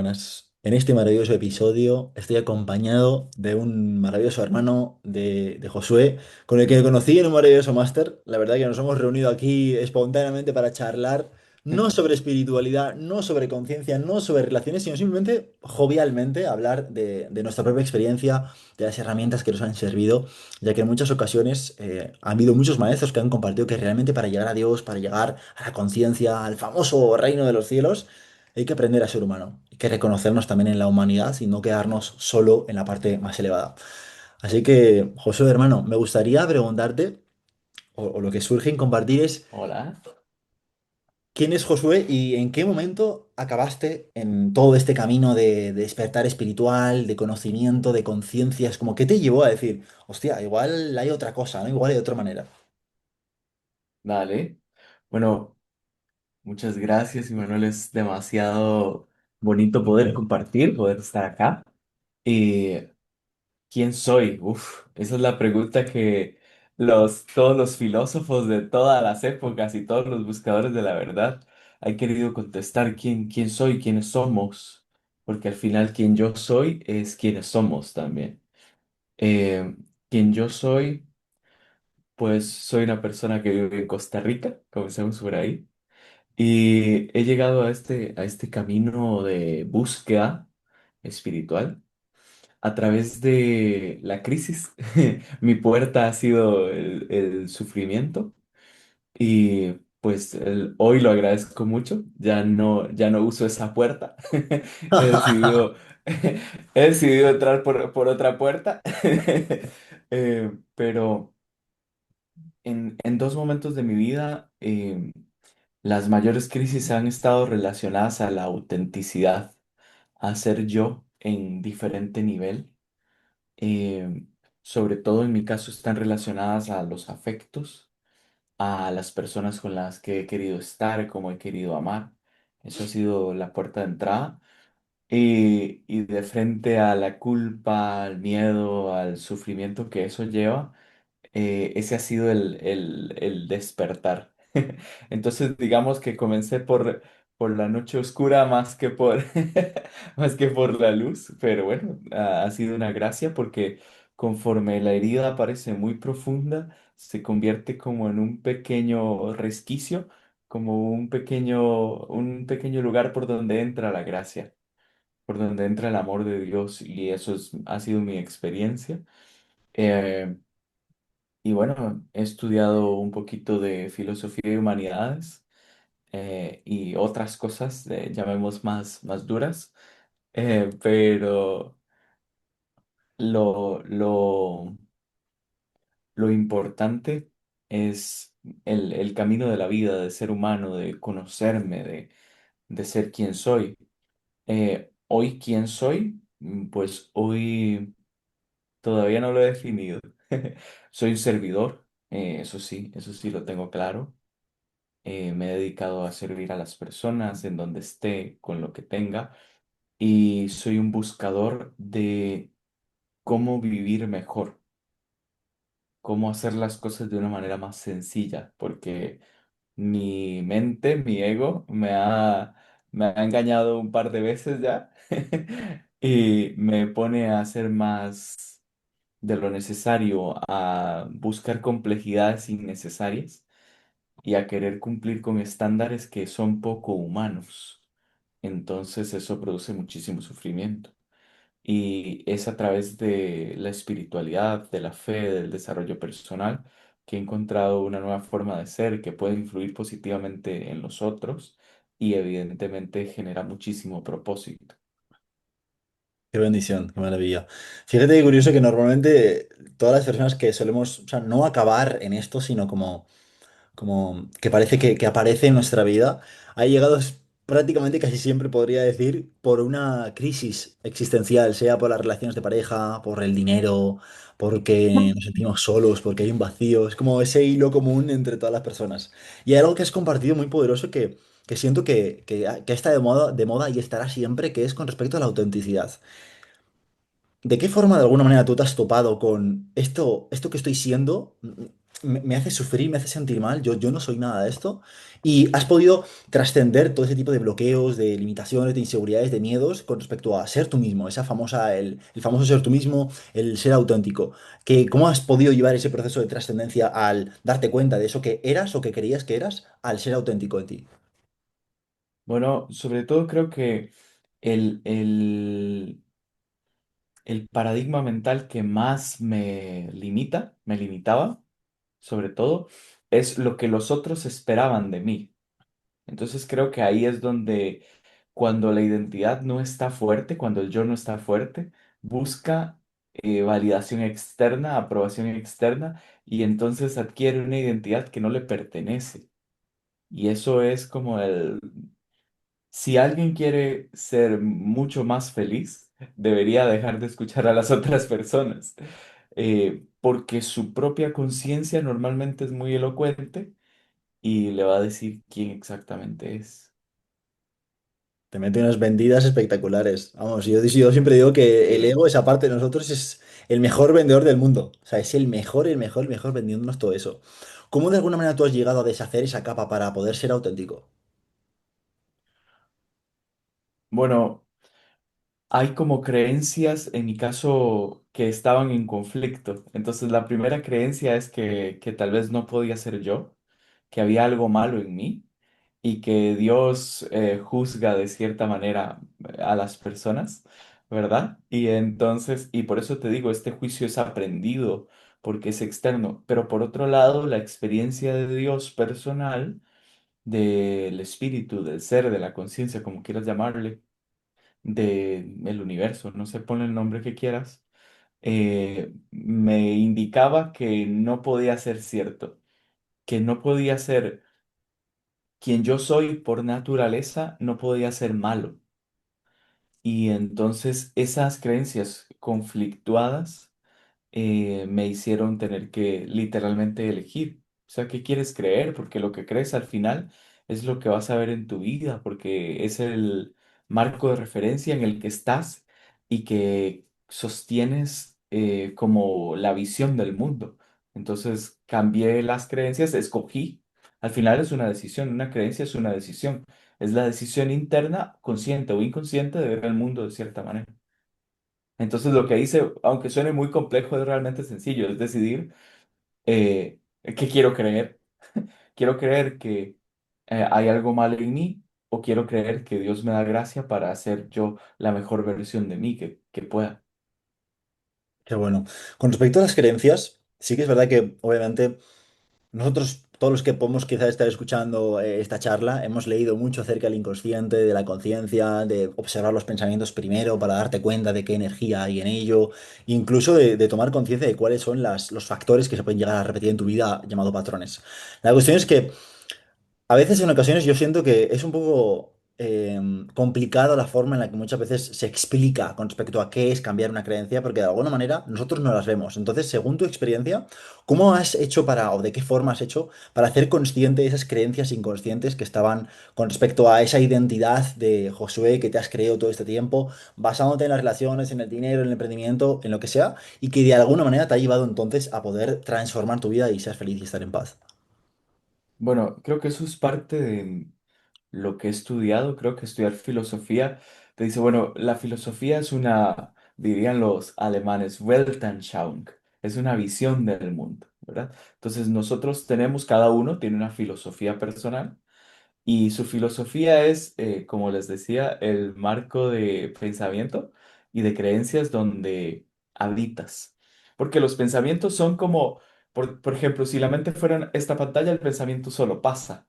Buenas. En este maravilloso episodio estoy acompañado de un maravilloso hermano de Josué, con el que me conocí en un maravilloso máster. La verdad que nos hemos reunido aquí espontáneamente para charlar, no sobre espiritualidad, no sobre conciencia, no sobre relaciones, sino simplemente jovialmente hablar de nuestra propia experiencia, de las herramientas que nos han servido, ya que en muchas ocasiones ha habido muchos maestros que han compartido que realmente para llegar a Dios, para llegar a la conciencia, al famoso reino de los cielos, hay que aprender a ser humano, hay que reconocernos también en la humanidad y no quedarnos solo en la parte más elevada. Así que, José, hermano, me gustaría preguntarte, o lo que surge en compartir es, Hola. ¿quién es Josué y en qué momento acabaste en todo este camino de despertar espiritual, de conocimiento, de conciencia? Es como, ¿qué te llevó a decir, hostia, igual hay otra cosa, ¿no? Igual hay otra manera? Dale. Bueno, muchas gracias, Manuel. Es demasiado bonito poder compartir, poder estar acá. ¿Y quién soy? Uf, esa es la pregunta que todos los filósofos de todas las épocas y todos los buscadores de la verdad han querido contestar quién soy, quiénes somos, porque al final quien yo soy es quienes somos también. Eh, Quien yo soy, pues soy una persona que vive en Costa Rica, comencemos por ahí. Y he llegado a este camino de búsqueda espiritual a través de la crisis. Mi puerta ha sido el sufrimiento y pues hoy lo agradezco mucho. Ya no uso esa puerta. He decidido, he decidido entrar por otra puerta. Pero en dos momentos de mi vida, las mayores crisis han estado relacionadas a la autenticidad, a ser yo en diferente nivel. Eh, Sobre todo en mi caso están relacionadas a los afectos, a las personas con las que he querido estar, como he querido amar. Eso ha sido la puerta de entrada. Y de frente a la culpa, al miedo, al sufrimiento que eso lleva, ese ha sido el despertar. Entonces, digamos que comencé por la noche oscura más que más que por la luz, pero bueno, ha sido una gracia porque conforme la herida parece muy profunda, se convierte como en un pequeño resquicio, como un pequeño lugar por donde entra la gracia, por donde entra el amor de Dios, y ha sido mi experiencia. Eh, y bueno, he estudiado un poquito de filosofía y humanidades, y otras cosas, llamemos más duras, pero lo, lo, lo importante es el camino de la vida, de ser humano, de conocerme, de ser quien soy. Hoy, ¿quién soy? Pues hoy todavía no lo he definido. Soy un servidor, eso sí lo tengo claro. Me he dedicado a servir a las personas en donde esté, con lo que tenga, y soy un buscador de cómo vivir mejor, cómo hacer las cosas de una manera más sencilla, porque mi mente, mi ego, me ha engañado un par de veces ya y me pone a hacer más de lo necesario, a buscar complejidades innecesarias y a querer cumplir con estándares que son poco humanos. Entonces eso produce muchísimo sufrimiento. Y es a través de la espiritualidad, de la fe, del desarrollo personal, que he encontrado una nueva forma de ser que puede influir positivamente en los otros y evidentemente genera muchísimo propósito. Qué bendición, qué maravilla. Fíjate qué curioso que normalmente todas las personas que solemos, o sea, no acabar en esto, sino como que parece que aparece en nuestra vida, ha llegado prácticamente casi siempre, podría decir, por una crisis existencial, sea por las relaciones de pareja, por el dinero, porque nos sentimos solos, porque hay un vacío. Es como ese hilo común entre todas las personas. Y hay algo que has compartido muy poderoso que siento que está de moda y estará siempre, que es con respecto a la autenticidad. ¿De qué forma, de alguna manera, tú te has topado con esto que estoy siendo? me hace sufrir, me hace sentir mal, yo no soy nada de esto. Y has podido trascender todo ese tipo de bloqueos, de limitaciones, de inseguridades, de miedos con respecto a ser tú mismo, esa famosa, el famoso ser tú mismo, el ser auténtico. ¿Cómo has podido llevar ese proceso de trascendencia al darte cuenta de eso que eras o que creías que eras al ser auténtico en ti? Bueno, sobre todo creo que el, el, el paradigma mental que más me limitaba, sobre todo, es lo que los otros esperaban de mí. Entonces creo que ahí es donde cuando la identidad no está fuerte, cuando el yo no está fuerte, busca validación externa, aprobación externa, y entonces adquiere una identidad que no le pertenece. Y eso es como si alguien quiere ser mucho más feliz, debería dejar de escuchar a las otras personas, porque su propia conciencia normalmente es muy elocuente y le va a decir quién exactamente es. Te mete unas vendidas espectaculares. Vamos, yo siempre digo que el Sí. ego, esa parte de nosotros, es el mejor vendedor del mundo. O sea, es el mejor vendiéndonos todo eso. ¿Cómo de alguna manera tú has llegado a deshacer esa capa para poder ser auténtico? Bueno, hay como creencias, en mi caso, que estaban en conflicto. Entonces, la primera creencia es que tal vez no podía ser yo, que había algo malo en mí y que Dios juzga de cierta manera a las personas, ¿verdad? Y entonces, y por eso te digo, este juicio es aprendido porque es externo. Pero por otro lado, la experiencia de Dios personal, del espíritu, del ser, de la conciencia, como quieras llamarle del universo, no sé, ponle el nombre que quieras, me indicaba que no podía ser cierto, que no podía ser quien yo soy por naturaleza, no podía ser malo. Y entonces esas creencias conflictuadas me hicieron tener que literalmente elegir. O sea, ¿qué quieres creer? Porque lo que crees al final es lo que vas a ver en tu vida, porque es el marco de referencia en el que estás y que sostienes como la visión del mundo. Entonces cambié las creencias, escogí. Al final es una decisión, una creencia es una decisión. Es la decisión interna, consciente o inconsciente, de ver el mundo de cierta manera. Entonces lo que hice, aunque suene muy complejo, es realmente sencillo, es decidir qué quiero creer. Quiero creer que hay algo malo en mí o quiero creer que Dios me da gracia para hacer yo la mejor versión de mí que pueda. Qué bueno. Con respecto a las creencias, sí que es verdad que obviamente nosotros, todos los que podemos quizás estar escuchando esta charla, hemos leído mucho acerca del inconsciente, de la conciencia, de observar los pensamientos primero para darte cuenta de qué energía hay en ello, incluso de tomar conciencia de cuáles son los factores que se pueden llegar a repetir en tu vida llamado patrones. La cuestión es que a veces, en ocasiones, yo siento que es un poco complicado la forma en la que muchas veces se explica con respecto a qué es cambiar una creencia, porque de alguna manera nosotros no las vemos. Entonces, según tu experiencia, ¿cómo has hecho para, o de qué forma has hecho para hacer consciente esas creencias inconscientes que estaban con respecto a esa identidad de Josué que te has creado todo este tiempo, basándote en las relaciones, en el dinero, en el emprendimiento, en lo que sea, y que de alguna manera te ha llevado entonces a poder transformar tu vida y ser feliz y estar en paz? Bueno, creo que eso es parte de lo que he estudiado. Creo que estudiar filosofía te dice, bueno, la filosofía es una, dirían los alemanes, Weltanschauung, es una visión del mundo, ¿verdad? Entonces nosotros tenemos, cada uno tiene una filosofía personal. Y su filosofía es, como les decía, el marco de pensamiento y de creencias donde habitas. Porque los pensamientos son como, por ejemplo, si la mente fuera esta pantalla, el pensamiento solo pasa.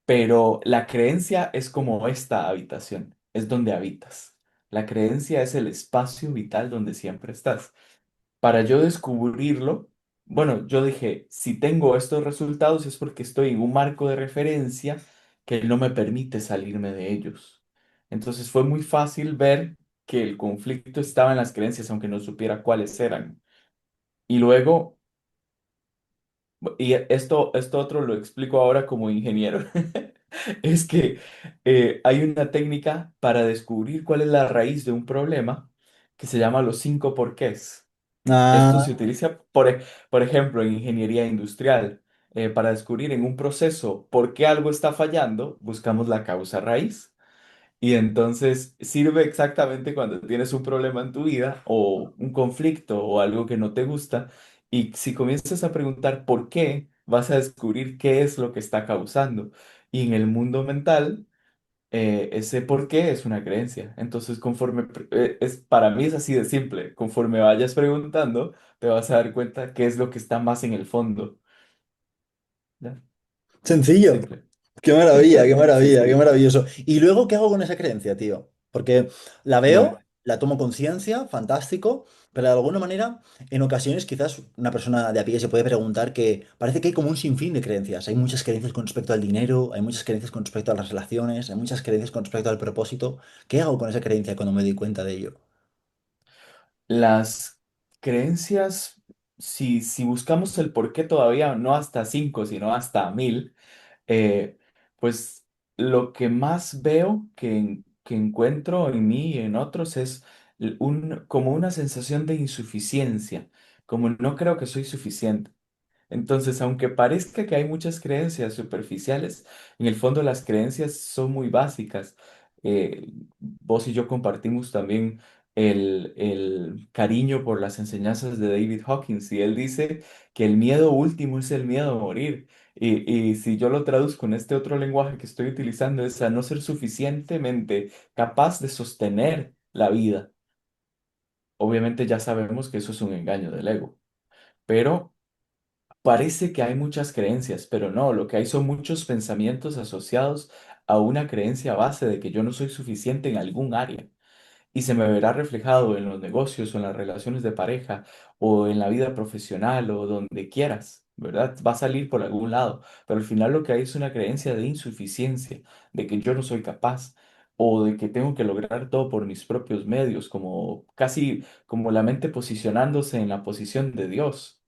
Pero la creencia es como esta habitación, es donde habitas. La creencia es el espacio vital donde siempre estás. Para yo descubrirlo, bueno, yo dije, si tengo estos resultados es porque estoy en un marco de referencia que no me permite salirme de ellos. Entonces fue muy fácil ver que el conflicto estaba en las creencias, aunque no supiera cuáles eran. Y luego, y esto otro lo explico ahora como ingeniero, es que hay una técnica para descubrir cuál es la raíz de un problema que se llama los cinco porqués. Esto se Ah, utiliza, por ejemplo, en ingeniería industrial. Para descubrir en un proceso por qué algo está fallando, buscamos la causa raíz. Y entonces sirve exactamente cuando tienes un problema en tu vida o un conflicto o algo que no te gusta. Y si comienzas a preguntar por qué, vas a descubrir qué es lo que está causando. Y en el mundo mental, ese por qué es una creencia. Entonces, para mí es así de simple. Conforme vayas preguntando, te vas a dar cuenta qué es lo que está más en el fondo. ¿Ya? sencillo. Simple. Qué maravilla, qué maravilla, qué Sencillo. maravilloso. ¿Y luego qué hago con esa creencia, tío? Porque la veo, Bueno. la tomo conciencia, fantástico, pero de alguna manera, en ocasiones quizás una persona de a pie se puede preguntar que parece que hay como un sinfín de creencias. Hay muchas creencias con respecto al dinero, hay muchas creencias con respecto a las relaciones, hay muchas creencias con respecto al propósito. ¿Qué hago con esa creencia cuando me doy cuenta de ello? Las creencias, si buscamos el por qué todavía no hasta 5 sino hasta 1000, eh, pues lo que más veo que encuentro en mí y en otros es como una sensación de insuficiencia, como no creo que soy suficiente. Entonces, aunque parezca que hay muchas creencias superficiales, en el fondo las creencias son muy básicas. Vos y yo compartimos también el cariño por las enseñanzas de David Hawkins y él dice que el miedo último es el miedo a morir. Y si yo lo traduzco en este otro lenguaje que estoy utilizando es a no ser suficientemente capaz de sostener la vida. Obviamente ya sabemos que eso es un engaño del ego, pero parece que hay muchas creencias, pero no, lo que hay son muchos pensamientos asociados a una creencia base de que yo no soy suficiente en algún área. Y se me verá reflejado en los negocios o en las relaciones de pareja o en la vida profesional o donde quieras, ¿verdad? Va a salir por algún lado, pero al final lo que hay es una creencia de insuficiencia, de que yo no soy capaz o de que tengo que lograr todo por mis propios medios, como casi como la mente posicionándose en la posición de Dios.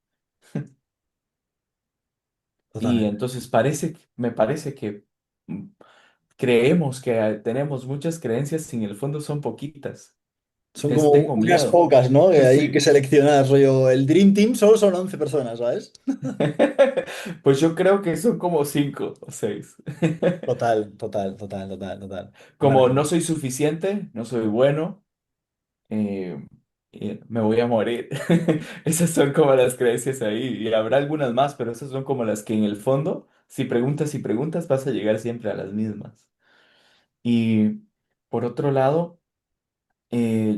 Y Totalmente. entonces me parece que mm, creemos que tenemos muchas creencias y en el fondo son poquitas. Son como Tengo unas miedo. pocas, ¿no? Que hay que Sí. seleccionar, rollo. El Dream Team solo son 11 personas, ¿sabes? Pues yo creo que son como 5 o 6. Total, total, total, total, total. Qué Como maravilla. no soy suficiente, no soy bueno, eh, me voy a morir. Esas son como las creencias ahí. Y habrá algunas más, pero esas son como las que en el fondo, si preguntas y preguntas, vas a llegar siempre a las mismas. Y por otro lado,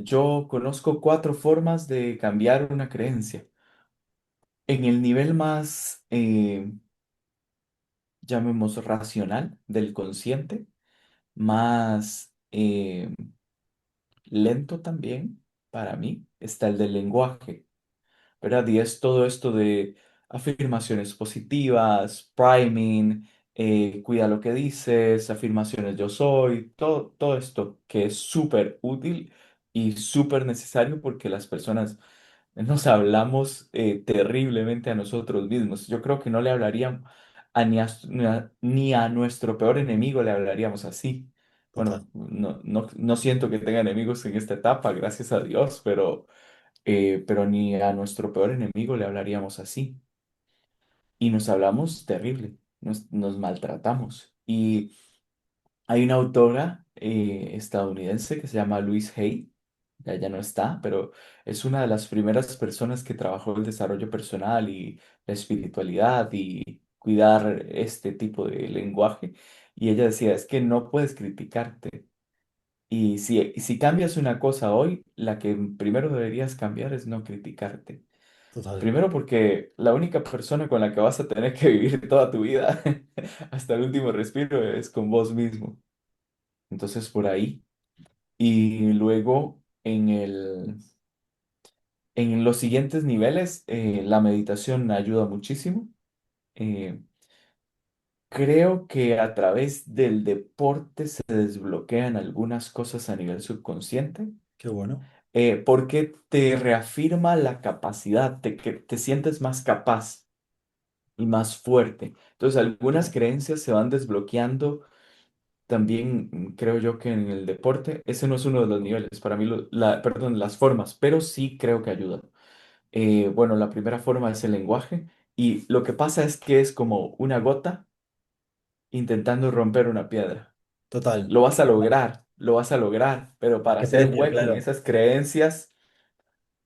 yo conozco 4 formas de cambiar una creencia. En el nivel más, llamemos racional del consciente, más lento también, para mí, está el del lenguaje, ¿verdad? Y es todo esto de afirmaciones positivas, priming, cuida lo que dices, afirmaciones yo soy, todo esto que es súper útil y súper necesario porque las personas nos hablamos terriblemente a nosotros mismos. Yo creo que no le hablaríamos ni a nuestro peor enemigo le hablaríamos así. Total. Bueno, no siento que tenga enemigos en esta etapa, gracias a Dios, pero ni a nuestro peor enemigo le hablaríamos así. Y nos hablamos terrible, nos maltratamos. Y hay una autora estadounidense que se llama Louise Hay, ya no está, pero es una de las primeras personas que trabajó el desarrollo personal y la espiritualidad y cuidar este tipo de lenguaje. Y ella decía, es que no puedes criticarte. Y si cambias una cosa hoy, la que primero deberías cambiar es no criticarte. Total. Primero porque la única persona con la que vas a tener que vivir toda tu vida hasta el último respiro es con vos mismo. Entonces por ahí. Y luego en los siguientes niveles, la meditación ayuda muchísimo. Eh, Creo que a través del deporte se desbloquean algunas cosas a nivel subconsciente, Qué bueno. porque te reafirma la capacidad, que te sientes más capaz y más fuerte. Entonces, algunas creencias se van desbloqueando también, creo yo que en el deporte, ese no es uno de los niveles, para mí, perdón, las formas, pero sí creo que ayuda. Bueno, la primera forma es el lenguaje y lo que pasa es que es como una gota intentando romper una piedra. Total. Lo vas a lograr, pero ¿A para qué hacer precio? hueco en Claro. esas creencias,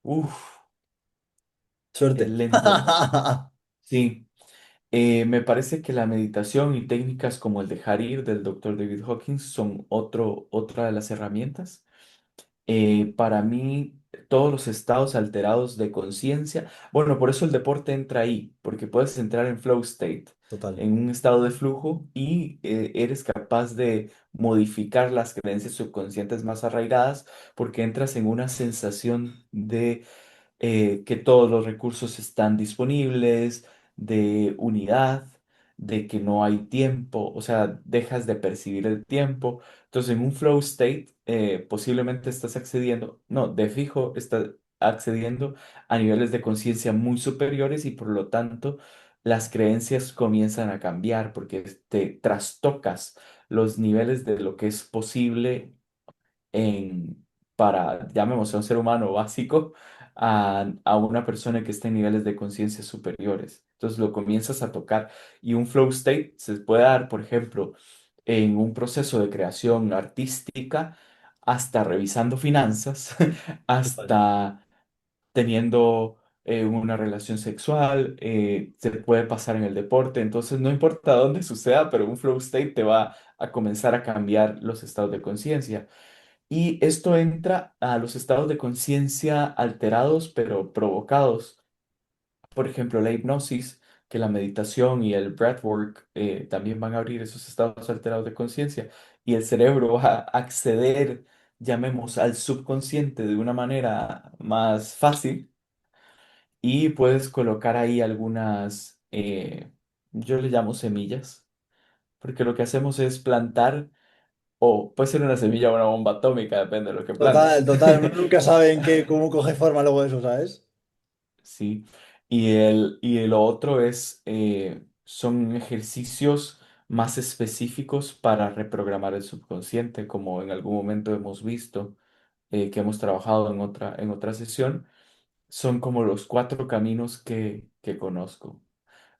uff, es Suerte. lento. Sí, me parece que la meditación y técnicas como el dejar ir del doctor David Hawkins son otra de las herramientas. Para mí, todos los estados alterados de conciencia, bueno, por eso el deporte entra ahí, porque puedes entrar en flow state, Total. en un estado de flujo y eres capaz de modificar las creencias subconscientes más arraigadas porque entras en una sensación de que todos los recursos están disponibles, de unidad, de que no hay tiempo, o sea, dejas de percibir el tiempo. Entonces, en un flow state, posiblemente estás accediendo, no, de fijo, estás accediendo a niveles de conciencia muy superiores y por lo tanto las creencias comienzan a cambiar porque te trastocas los niveles de lo que es posible en, para, llamémoslo, a un ser humano básico a una persona que está en niveles de conciencia superiores. Entonces lo comienzas a tocar y un flow state se puede dar, por ejemplo, en un proceso de creación artística, hasta revisando finanzas, Total. hasta teniendo una relación sexual, se puede pasar en el deporte, entonces no importa dónde suceda, pero un flow state te va a comenzar a cambiar los estados de conciencia. Y esto entra a los estados de conciencia alterados, pero provocados. Por ejemplo, la hipnosis, que la meditación y el breathwork también van a abrir esos estados alterados de conciencia. Y el cerebro va a acceder, llamemos, al subconsciente de una manera más fácil. Y puedes colocar ahí algunas, yo le llamo semillas, porque lo que hacemos es plantar, o puede ser una semilla o una bomba atómica, depende de lo que Total, plantes. total. Uno nunca sabe en qué, cómo coge forma luego eso, ¿sabes? Sí, y lo otro es, son ejercicios más específicos para reprogramar el subconsciente, como en algún momento hemos visto, que hemos trabajado en otra sesión. Son como los cuatro caminos que conozco.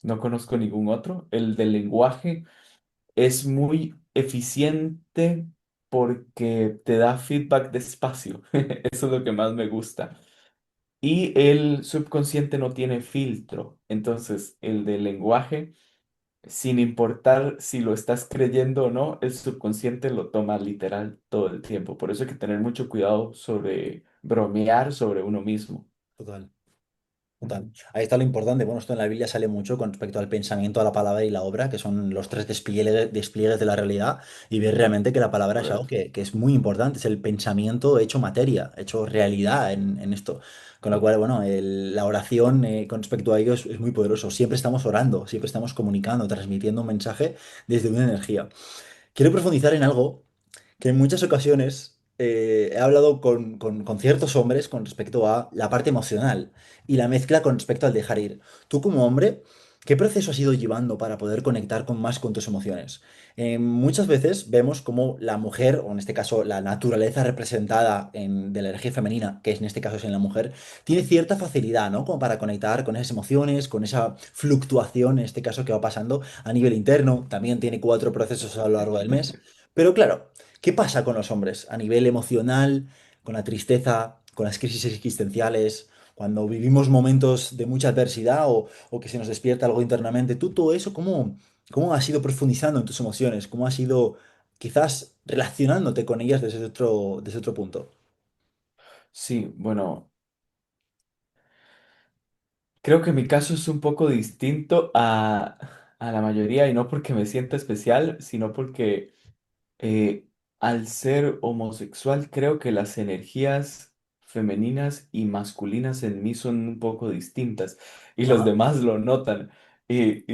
No conozco ningún otro. El del lenguaje es muy eficiente porque te da feedback despacio. Eso es lo que más me gusta. Y el subconsciente no tiene filtro. Entonces, el del lenguaje, sin importar si lo estás creyendo o no, el subconsciente lo toma literal todo el tiempo. Por eso hay que tener mucho cuidado sobre bromear sobre uno mismo. Total. Total. Ujú. Ahí está lo importante. Bueno, esto en la Biblia sale mucho con respecto al pensamiento, a la palabra y la obra, que son los tres despliegues de la realidad. Y ves realmente que la palabra es algo Correcto. que es muy importante. Es el pensamiento hecho materia, hecho realidad en esto. Con lo cual, bueno, la oración con respecto a ello es muy poderoso. Siempre estamos orando, siempre estamos comunicando, transmitiendo un mensaje desde una energía. Quiero profundizar en algo que en muchas ocasiones he hablado con ciertos hombres con respecto a la parte emocional y la mezcla con respecto al dejar ir. Tú como hombre, ¿qué proceso has ido llevando para poder conectar más con tus emociones? Muchas veces vemos como la mujer, o en este caso la naturaleza representada de la energía femenina, que en este caso es en la mujer, tiene cierta facilidad, ¿no? Como para conectar con esas emociones, con esa fluctuación, en este caso que va pasando a nivel interno. También tiene cuatro procesos a lo largo del mes. Pero claro, ¿qué pasa con los hombres a nivel emocional, con la tristeza, con las crisis existenciales, cuando vivimos momentos de mucha adversidad o que se nos despierta algo internamente? ¿Tú todo eso cómo has ido profundizando en tus emociones? ¿Cómo has ido quizás relacionándote con ellas desde otro punto? Sí, bueno, creo que mi caso es un poco distinto a la mayoría y no porque me sienta especial, sino porque eh, al ser homosexual creo que las energías femeninas y masculinas en mí son un poco distintas y los Ajá. demás lo notan. Y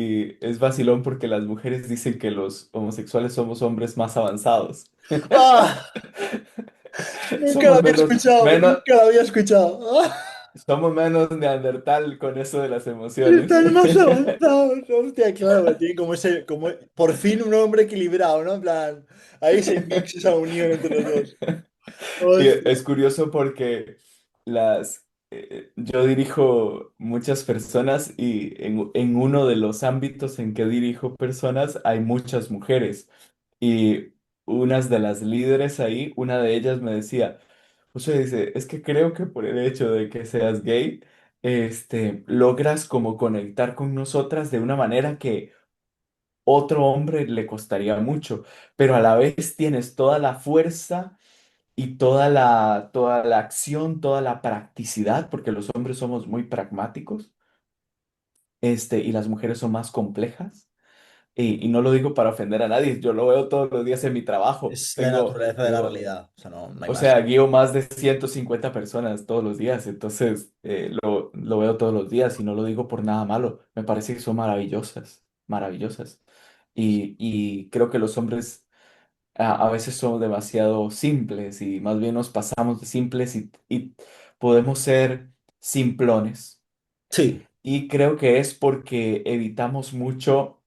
es vacilón porque las mujeres dicen que los homosexuales somos hombres más avanzados. ¡Ah! Nunca lo Somos había menos, escuchado, menos, nunca lo había escuchado. ¡Ah! somos menos neandertal con eso de las emociones. Están más avanzados, hostia, claro, pero tiene como ese, como por fin un hombre equilibrado, ¿no? En plan, hay ese mix, esa unión entre los dos. Y Hostia. es curioso porque las, yo dirijo muchas personas y en uno de los ámbitos en que dirijo personas hay muchas mujeres. Y unas de las líderes ahí, una de ellas me decía, José dice, es que creo que por el hecho de que seas gay, logras como conectar con nosotras de una manera que otro hombre le costaría mucho, pero a la vez tienes toda la fuerza y toda la acción, toda la practicidad, porque los hombres somos muy pragmáticos, y las mujeres son más complejas. Y no lo digo para ofender a nadie, yo lo veo todos los días en mi trabajo. Es la naturaleza de la Tengo, realidad, o sea, no hay o más. sea, guío más de 150 personas todos los días, entonces lo veo todos los días y no lo digo por nada malo. Me parece que son maravillosas, maravillosas. Y creo que los hombres a veces son demasiado simples y más bien nos pasamos de simples y podemos ser simplones. Sí, Y creo que es porque evitamos mucho,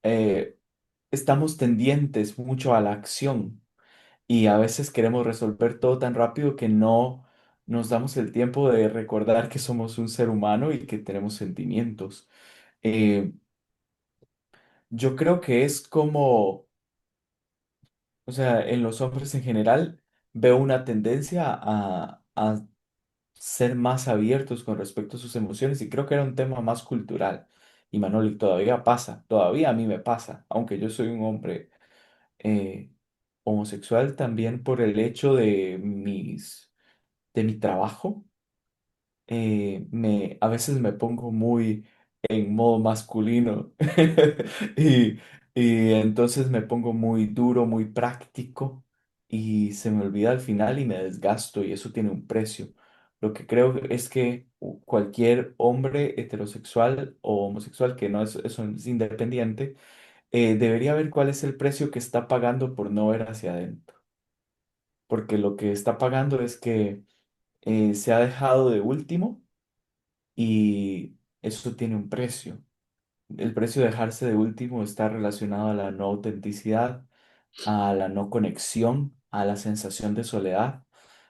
eh, estamos tendientes mucho a la acción y a veces queremos resolver todo tan rápido que no nos damos el tiempo de recordar que somos un ser humano y que tenemos sentimientos. Eh, yo creo que es como, o sea, en los hombres en general veo una tendencia a ser más abiertos con respecto a sus emociones y creo que era un tema más cultural. Y Manoli, todavía pasa, todavía a mí me pasa, aunque yo soy un hombre eh, homosexual también por el hecho de mi trabajo. A veces me pongo muy en modo masculino y, y entonces me pongo muy duro, muy práctico y se me olvida al final y me desgasto y eso tiene un precio. Lo que creo es que cualquier hombre heterosexual o homosexual que no es, eso es independiente, debería ver cuál es el precio que está pagando por no ver hacia adentro. Porque lo que está pagando es que se ha dejado de último y eso tiene un precio. El precio de dejarse de último está relacionado a la no autenticidad, a la no conexión, a la sensación de soledad,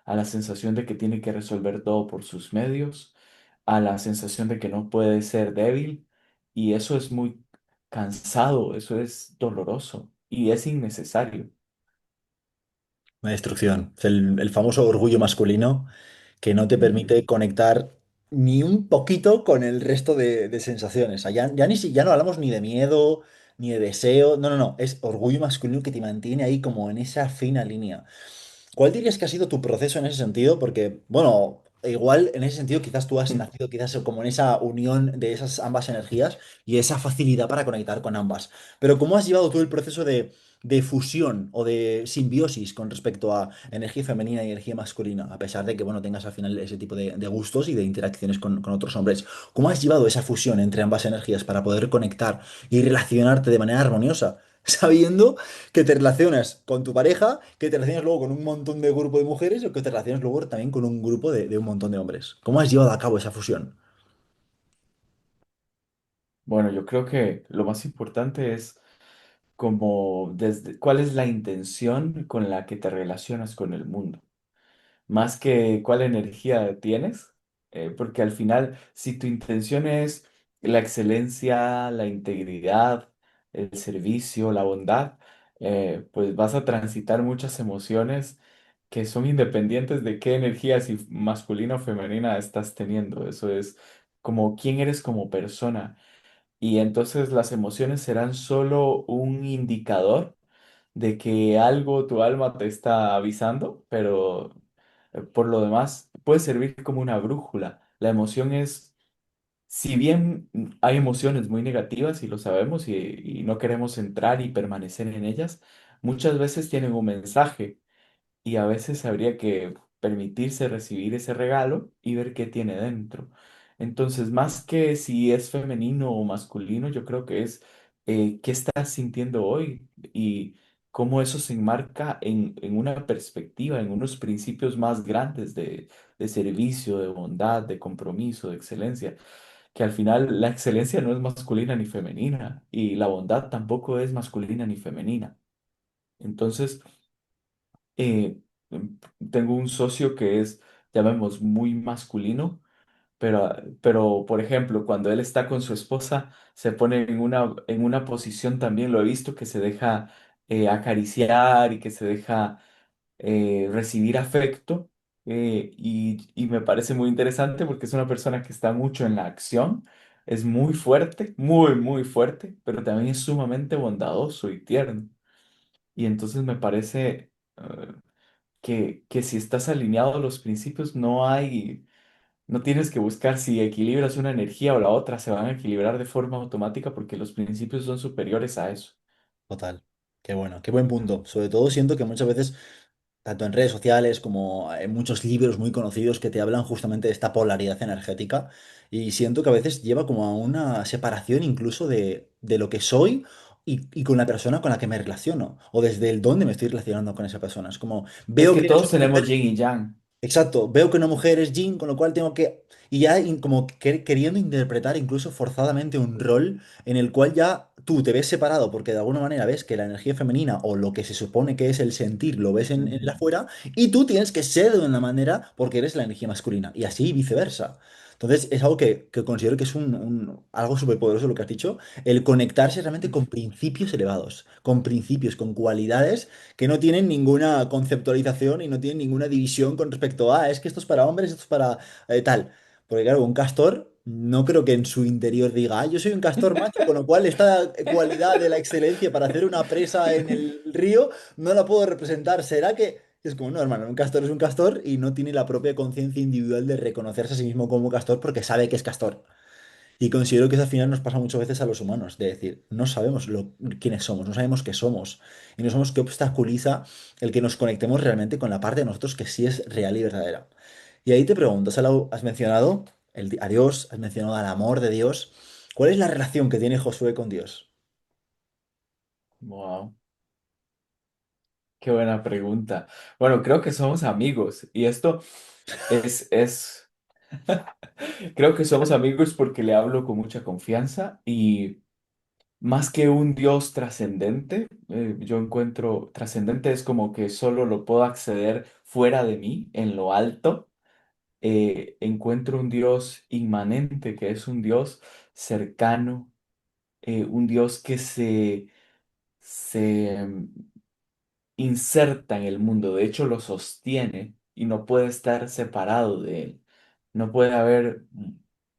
a la sensación de que tiene que resolver todo por sus medios, a la sensación de que no puede ser débil. Y eso es muy cansado, eso es doloroso y es innecesario. una destrucción. Es el famoso orgullo masculino que no te Ujú. permite conectar ni un poquito con el resto de sensaciones. O sea, ya no hablamos ni de miedo, ni de deseo. No, no, no. Es orgullo masculino que te mantiene ahí como en esa fina línea. ¿Cuál dirías que ha sido tu proceso en ese sentido? Porque, bueno, igual en ese sentido quizás tú has nacido quizás como en esa unión de esas ambas energías y esa facilidad para conectar con ambas. Pero ¿cómo has llevado tú el proceso de fusión o de simbiosis con respecto a energía femenina y energía masculina? A pesar de que, bueno, tengas al final ese tipo de gustos y de interacciones con otros hombres. ¿Cómo has llevado esa fusión entre ambas energías para poder conectar y relacionarte de manera armoniosa? Sabiendo que te relacionas con tu pareja, que te relacionas luego con un montón de grupo de mujeres o que te relacionas luego también con un grupo de un montón de hombres. ¿Cómo has llevado a cabo esa fusión? Bueno, yo creo que lo más importante es como desde cuál es la intención con la que te relacionas con el mundo. Más que cuál energía tienes, porque al final, si tu intención es la excelencia, la integridad, el servicio, la bondad, pues vas a transitar muchas emociones que son independientes de qué energía, si masculina o femenina estás teniendo. Eso es como quién eres como persona. Y entonces las emociones serán solo un indicador de que algo tu alma te está avisando, pero por lo demás puede servir como una brújula. La emoción es, si bien hay emociones muy negativas y lo sabemos y no queremos entrar y permanecer en ellas, muchas veces tienen un mensaje y a veces habría que permitirse recibir ese regalo y ver qué tiene dentro. Entonces, más que si es femenino o masculino, yo creo que es qué estás sintiendo hoy y cómo eso se enmarca en una perspectiva, en unos principios más grandes de servicio, de bondad, de compromiso, de excelencia, que al final la excelencia no es masculina ni femenina y la bondad tampoco es masculina ni femenina. Entonces, eh, tengo un socio que es llamemos, muy masculino, pero, por ejemplo, cuando él está con su esposa, se pone en una posición también, lo he visto, que se deja acariciar y que se deja recibir afecto. Y me parece muy interesante porque es una persona que está mucho en la acción, es muy fuerte, muy, muy fuerte, pero también es sumamente bondadoso y tierno. Y entonces me parece que si estás alineado a los principios, no tienes que buscar si equilibras una energía o la otra, se van a equilibrar de forma automática porque los principios son superiores a eso. Total. Qué bueno, qué buen punto. Sobre todo siento que muchas veces, tanto en redes sociales como en muchos libros muy conocidos que te hablan justamente de esta polaridad energética, y siento que a veces lleva como a una separación incluso de lo que soy y con la persona con la que me relaciono, o desde el dónde me estoy relacionando con esa persona. Es como, Es veo que que eres todos una tenemos mujer. yin y yang. Exacto, veo que una mujer es Jean, con lo cual tengo que... Y ya como queriendo interpretar incluso forzadamente un rol en el cual ya tú te ves separado porque de alguna manera ves que la energía femenina o lo que se supone que es el sentir lo ves en el Ujú. afuera y tú tienes que ser de una manera porque eres la energía masculina y así viceversa. Entonces es algo que considero que es algo súper poderoso lo que has dicho, el conectarse realmente con principios elevados, con principios, con cualidades que no tienen ninguna conceptualización y no tienen ninguna división con respecto a, es que esto es para hombres, esto es para tal. Porque claro, un castor no creo que en su interior diga, yo soy un castor macho, con lo cual esta cualidad de la excelencia para hacer una presa en el río no la puedo representar. ¿Será que...? Es como, no, hermano, un castor es un castor y no tiene la propia conciencia individual de reconocerse a sí mismo como castor porque sabe que es castor. Y considero que eso al final nos pasa muchas veces a los humanos, de decir, no sabemos quiénes somos, no sabemos qué somos, y no sabemos qué obstaculiza el que nos conectemos realmente con la parte de nosotros que sí es real y verdadera. Y ahí te pregunto, Salau, has mencionado a Dios, has mencionado al amor de Dios. ¿Cuál es la relación que tiene Josué con Dios? Wow, qué buena pregunta. Bueno, creo que somos amigos y esto es, creo que somos amigos porque le hablo con mucha confianza y más que un Dios trascendente, yo encuentro trascendente es como que solo lo puedo acceder fuera de mí, en lo alto. Encuentro un Dios inmanente, que es un Dios cercano, un Dios que se inserta en el mundo, de hecho lo sostiene y no puede estar separado de él. No puede haber,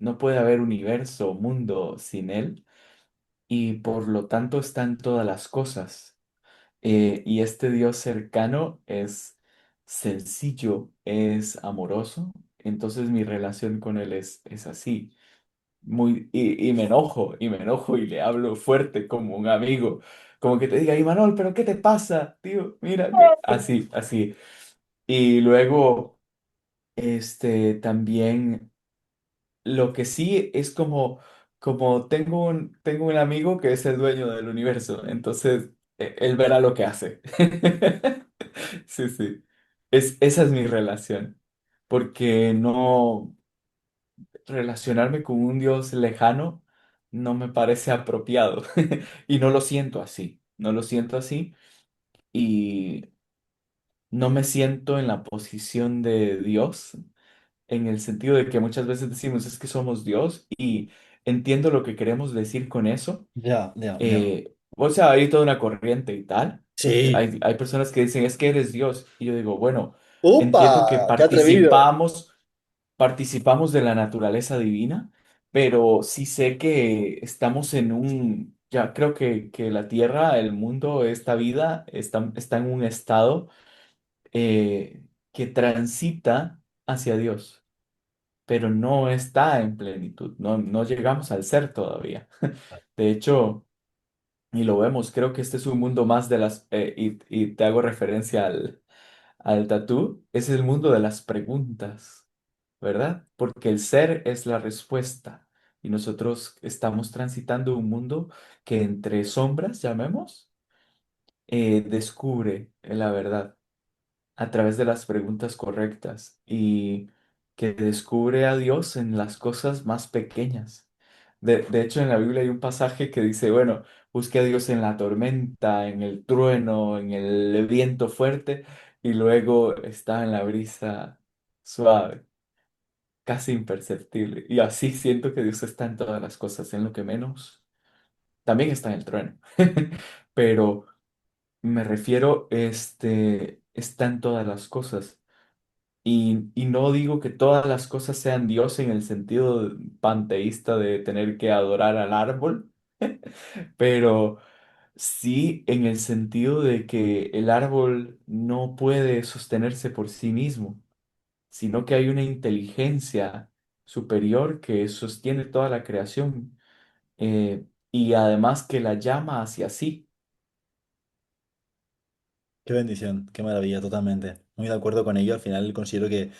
no puede haber universo o mundo sin él y por lo tanto está en todas las cosas. Y este Dios cercano es sencillo, es amoroso, entonces mi relación con él es así. Y me enojo y le hablo fuerte como un amigo, como que te diga, Imanol, pero ¿qué te pasa, tío? Mira que así, así. Y luego, también lo que sí es como tengo un amigo que es el dueño del universo, entonces él verá lo que hace. Sí, sí. Esa es mi relación, porque no relacionarme con un Dios lejano no me parece apropiado y no lo siento así, no lo siento así y no me siento en la posición de Dios en el sentido de que muchas veces decimos es que somos Dios y entiendo lo que queremos decir con eso. Ya, ya, ya. O sea, hay toda una corriente y tal. Sí. Hay personas que dicen es que eres Dios y yo digo, bueno, entiendo que ¡Upa! ¡Qué atrevido! participamos de la naturaleza divina, pero sí sé que estamos ya creo que la Tierra, el mundo, esta vida está en un estado que transita hacia Dios, pero no está en plenitud, no llegamos al ser todavía. De hecho, y lo vemos, creo que este es un mundo más y te hago referencia al tatú, es el mundo de las preguntas, ¿verdad? Porque el ser es la respuesta y nosotros estamos transitando un mundo que entre sombras, llamemos, descubre la verdad a través de las preguntas correctas y que descubre a Dios en las cosas más pequeñas. De hecho, en la Biblia hay un pasaje que dice, bueno, busque a Dios en la tormenta, en el trueno, en el viento fuerte, y luego está en la brisa suave, casi imperceptible. Y así siento que Dios está en todas las cosas, en lo que menos. También está en el trueno. Pero me refiero, está en todas las cosas. Y no digo que todas las cosas sean Dios en el sentido panteísta de tener que adorar al árbol, pero sí en el sentido de que el árbol no puede sostenerse por sí mismo, sino que hay una inteligencia superior que sostiene toda la creación, y además que la llama hacia sí. Qué bendición, qué maravilla, totalmente. Muy de acuerdo con ello. Al final considero que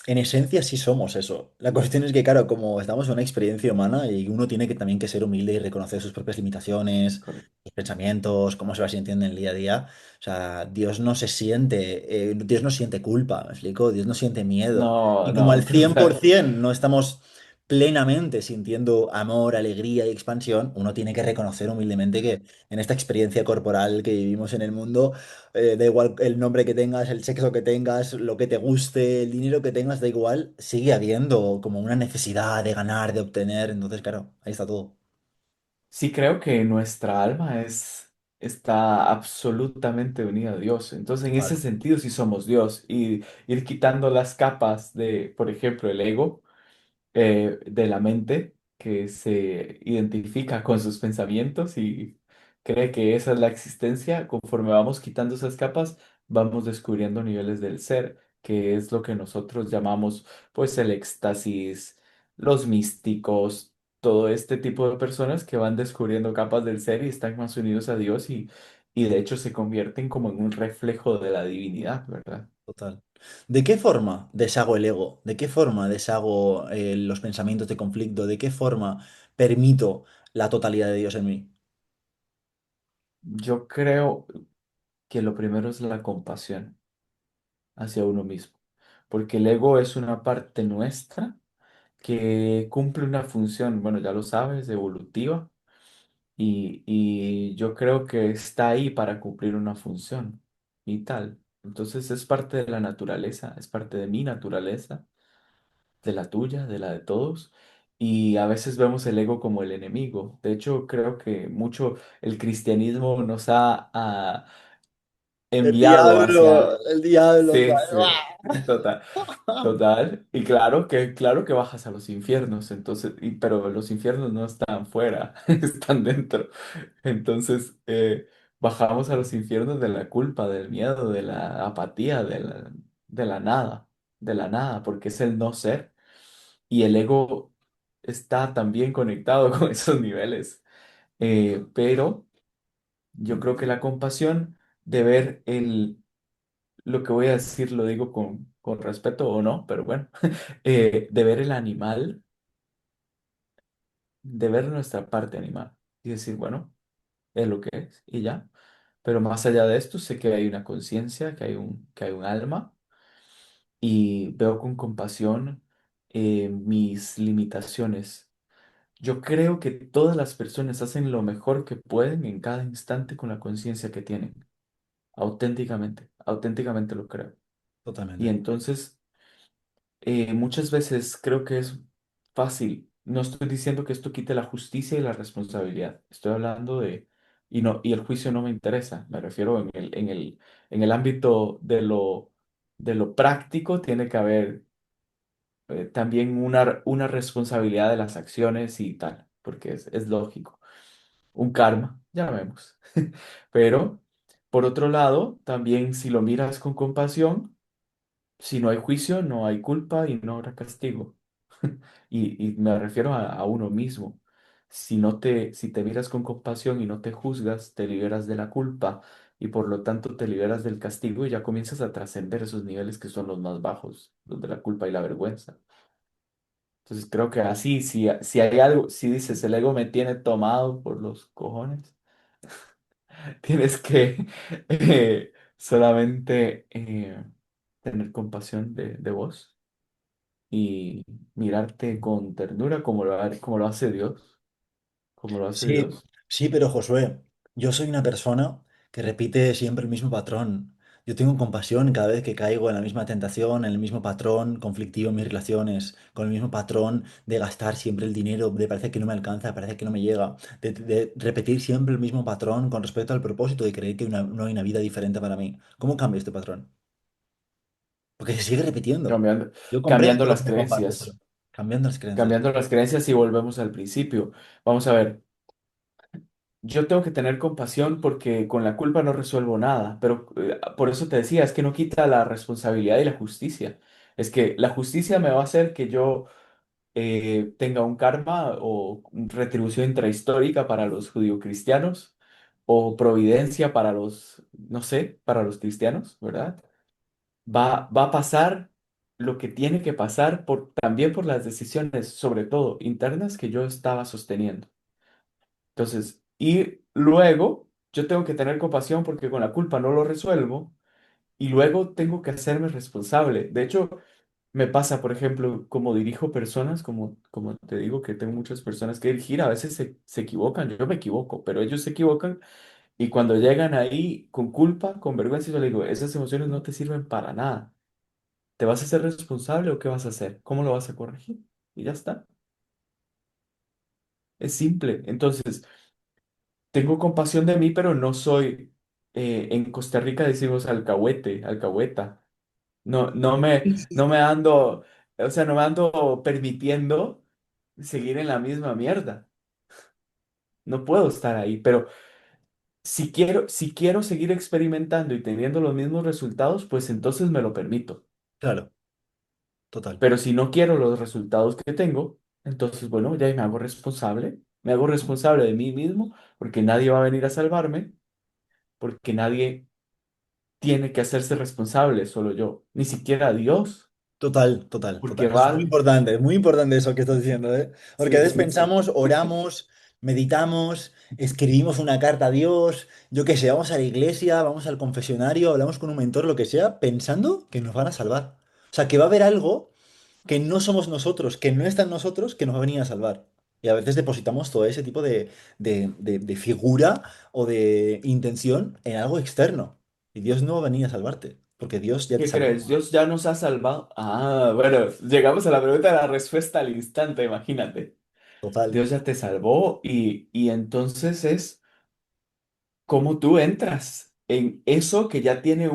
en esencia sí somos eso. La cuestión es que, claro, como estamos en una experiencia humana y uno tiene que también que ser humilde y reconocer sus propias limitaciones, Correcto. sus pensamientos, cómo se va sintiendo en el día a día. O sea, Dios no se siente, Dios no siente culpa, ¿me explico? Dios no siente miedo. No, Y como al no, cien por total. ciento no estamos plenamente sintiendo amor, alegría y expansión, uno tiene que reconocer humildemente que en esta experiencia corporal que vivimos en el mundo, da igual el nombre que tengas, el sexo que tengas, lo que te guste, el dinero que tengas, da igual, sigue habiendo como una necesidad de ganar, de obtener. Entonces, claro, ahí está todo. Sí creo que nuestra alma está absolutamente unida a Dios. Entonces, en ese Total. sentido, sí somos Dios. Y ir quitando las capas de, por ejemplo, el ego, de la mente, que se identifica con sus pensamientos y cree que esa es la existencia. Conforme vamos quitando esas capas, vamos descubriendo niveles del ser, que es lo que nosotros llamamos, pues, el éxtasis, los místicos, todo este tipo de personas que van descubriendo capas del ser y están más unidos a Dios y de hecho se convierten como en un reflejo de la divinidad, ¿verdad? Total. ¿De qué forma deshago el ego? ¿De qué forma deshago los pensamientos de conflicto? ¿De qué forma permito la totalidad de Dios en mí? Yo creo que lo primero es la compasión hacia uno mismo, porque el ego es una parte nuestra que cumple una función, bueno, ya lo sabes, evolutiva, y yo creo que está ahí para cumplir una función y tal. Entonces es parte de la naturaleza, es parte de mi naturaleza, de la tuya, de la de todos. Y a veces vemos el ego como el enemigo. De hecho, creo que mucho el cristianismo nos ha enviado hacia. El diablo, Sí, otra sí, vez. total, ¡Ah! total. Y claro que bajas a los infiernos, entonces, pero los infiernos no están fuera, están dentro. Entonces, bajamos a los infiernos de la culpa, del miedo, de la apatía, de la nada, porque es el no ser. Y el ego está también conectado con esos niveles. Pero yo creo que la compasión de ver lo que voy a decir lo digo con respeto o no, pero bueno, de ver el animal, de ver nuestra parte animal y decir, bueno, es lo que es y ya. Pero más allá de esto, sé que hay una conciencia, que hay un alma y veo con compasión, mis limitaciones. Yo creo que todas las personas hacen lo mejor que pueden en cada instante con la conciencia que tienen, auténticamente, auténticamente lo creo. Y Totalmente, entonces muchas veces creo que es fácil. No estoy diciendo que esto quite la justicia y la responsabilidad. Estoy hablando de, y el juicio no me interesa. Me refiero en el ámbito de lo práctico, tiene que haber, también una responsabilidad de las acciones y tal, porque es lógico. Un karma, ya vemos. Pero, por otro lado, también si lo miras con compasión, si no hay juicio, no hay culpa y no habrá castigo. Y me refiero a uno mismo. Si te miras con compasión y no te juzgas, te liberas de la culpa y por lo tanto te liberas del castigo y ya comienzas a trascender esos niveles que son los más bajos, los de la culpa y la vergüenza. Entonces creo que así, si hay algo, si dices el ego me tiene tomado por los cojones, tienes que solamente tener compasión de vos y mirarte con ternura como lo hace Dios, como lo hace Sí, Dios. sí, pero Josué, yo soy una persona que repite siempre el mismo patrón. Yo tengo compasión cada vez que caigo en la misma tentación, en el mismo patrón conflictivo en mis relaciones, con el mismo patrón de gastar siempre el dinero, de parece que no me alcanza, parece que no me llega, de repetir siempre el mismo patrón con respecto al propósito de creer que no hay una vida diferente para mí. ¿Cómo cambio este patrón? Porque se sigue repitiendo. Cambiando, Yo cambiando comprendo lo las que me compartes, pero creencias, cambiando las creencias. cambiando las creencias y volvemos al principio. Vamos a ver. Yo tengo que tener compasión porque con la culpa no resuelvo nada, pero por eso te decía, es que no quita la responsabilidad y la justicia. Es que la justicia me va a hacer que yo tenga un karma o retribución intrahistórica para los judio-cristianos o providencia para los, no sé, para los cristianos, ¿verdad? Va a pasar lo que tiene que pasar también por las decisiones, sobre todo internas, que yo estaba sosteniendo. Entonces, y luego yo tengo que tener compasión porque con la culpa no lo resuelvo y luego tengo que hacerme responsable. De hecho, me pasa, por ejemplo, como dirijo personas, como te digo, que tengo muchas personas que dirigir, a veces se equivocan, yo me equivoco, pero ellos se equivocan y cuando llegan ahí con culpa, con vergüenza, yo les digo, esas emociones no te sirven para nada. ¿Te vas a hacer responsable o qué vas a hacer? ¿Cómo lo vas a corregir? Y ya está. Es simple. Entonces, tengo compasión de mí, pero no soy, en Costa Rica decimos alcahuete, alcahueta. No, no me ando, o sea, no me ando permitiendo seguir en la misma mierda. No puedo estar ahí, pero si quiero seguir experimentando y teniendo los mismos resultados, pues entonces me lo permito. Claro, total. Pero si no quiero los resultados que tengo, entonces, bueno, ya me hago responsable de mí mismo, porque nadie va a venir a salvarme, porque nadie tiene que hacerse responsable, solo yo, ni siquiera Dios, Total, total, total. porque Es va, muy importante eso que estás diciendo, ¿eh? Porque a sí, veces sí, sí. pensamos, oramos, meditamos, escribimos una carta a Dios, yo qué sé, vamos a la iglesia, vamos al confesionario, hablamos con un mentor, lo que sea, pensando que nos van a salvar. O sea, que va a haber algo que no somos nosotros, que no está en nosotros, que nos va a venir a salvar. Y a veces depositamos todo ese tipo de figura o de intención en algo externo. Y Dios no va a venir a salvarte, porque Dios ya te ¿Qué salvó. crees? ¿Dios ya nos ha salvado? Ah, bueno, llegamos a la pregunta de la respuesta al instante, imagínate. Total. Dios ya te salvó y entonces es cómo tú entras en eso que ya tiene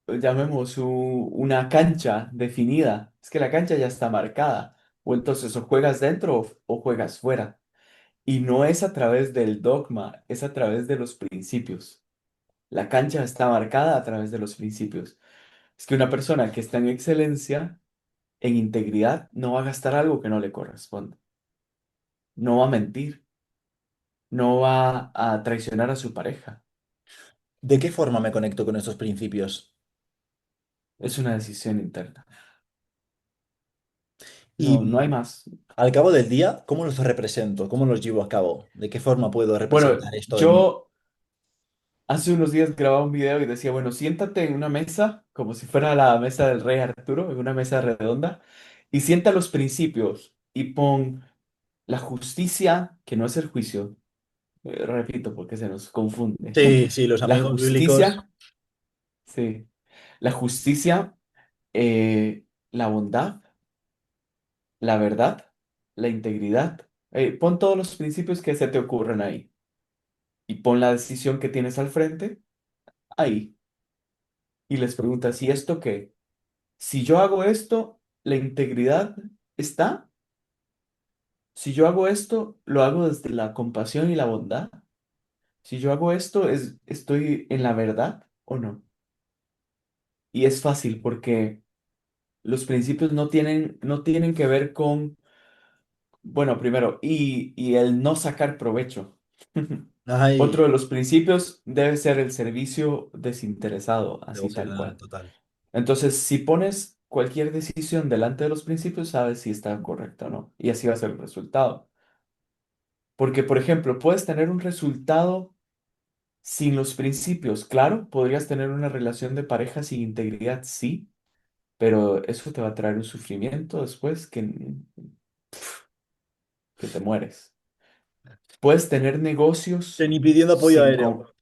llamemos, una cancha definida. Es que la cancha ya está marcada. O entonces o juegas dentro o juegas fuera. Y no es a través del dogma, es a través de los principios. La cancha está marcada a través de los principios. Es que una persona que está en excelencia, en integridad, no va a gastar algo que no le corresponde. No va a mentir, no va a traicionar a su pareja. ¿De qué forma me conecto con estos principios? Es una decisión interna. No, no hay Y más. al cabo del día, ¿cómo los represento? ¿Cómo los llevo a cabo? ¿De qué forma puedo Bueno, representar esto en mí? yo hace unos días grababa un video y decía, bueno, siéntate en una mesa, como si fuera la mesa del rey Arturo, en una mesa redonda, y sienta los principios y pon la justicia, que no es el juicio, repito porque se nos confunde. Sí, sí, los La amigos bíblicos. justicia, sí, la justicia, la bondad, la verdad, la integridad. Pon todos los principios que se te ocurran ahí y pon la decisión que tienes al frente ahí y les preguntas, ¿y esto qué? Si yo hago esto, ¿la integridad está? Si yo hago esto, ¿lo hago desde la compasión y la bondad? Si yo hago esto, ¿estoy en la verdad o no? Y es fácil porque los principios no tienen que ver con, bueno, primero, y el no sacar provecho. Otro Ay, de los principios debe ser el servicio desinteresado, así tal devocional, cual. total. Entonces, si pones cualquier decisión delante de los principios, sabes si está correcta o no. Y así va a ser el resultado. Porque, por ejemplo, puedes tener un resultado sin los principios. Claro, podrías tener una relación de pareja sin integridad, sí, pero eso te va a traer un sufrimiento después que te mueres. Puedes tener Que negocios ni pidiendo apoyo sin, aéreo.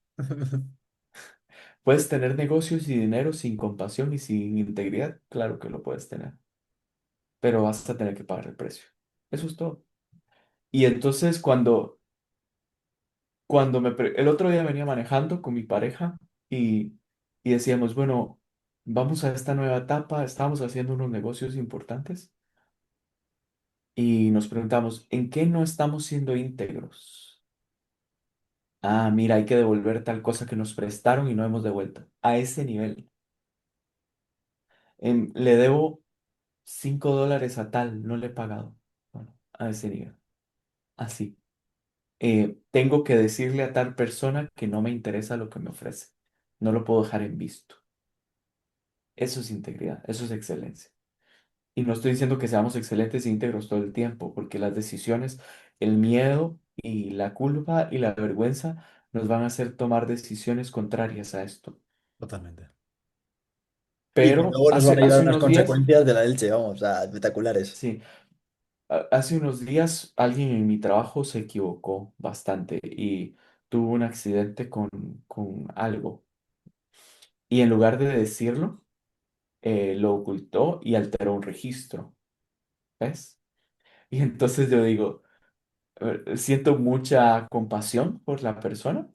¿Puedes tener negocios y dinero sin compasión y sin integridad? Claro que lo puedes tener, pero vas a tener que pagar el precio. Eso es todo. Y entonces el otro día venía manejando con mi pareja y, y decíamos, bueno, vamos a esta nueva etapa, estamos haciendo unos negocios importantes y nos preguntamos, ¿en qué no estamos siendo íntegros? Ah, mira, hay que devolver tal cosa que nos prestaron y no hemos devuelto. A ese nivel. Le debo $5 a tal, no le he pagado. Bueno, a ese nivel. Así. Tengo que decirle a tal persona que no me interesa lo que me ofrece. No lo puedo dejar en visto. Eso es integridad, eso es excelencia. Y no estoy diciendo que seamos excelentes e íntegros todo el tiempo, porque las decisiones, el miedo y la culpa y la vergüenza nos van a hacer tomar decisiones contrarias a esto. Totalmente. Y que Pero luego nos van hace, a llevar hace unas unos días, consecuencias de la leche, vamos, o sea, espectaculares. sí, hace unos días alguien en mi trabajo se equivocó bastante y tuvo un accidente con algo. Y en lugar de decirlo, lo ocultó y alteró un registro, ¿ves? Y entonces yo digo, siento mucha compasión por la persona,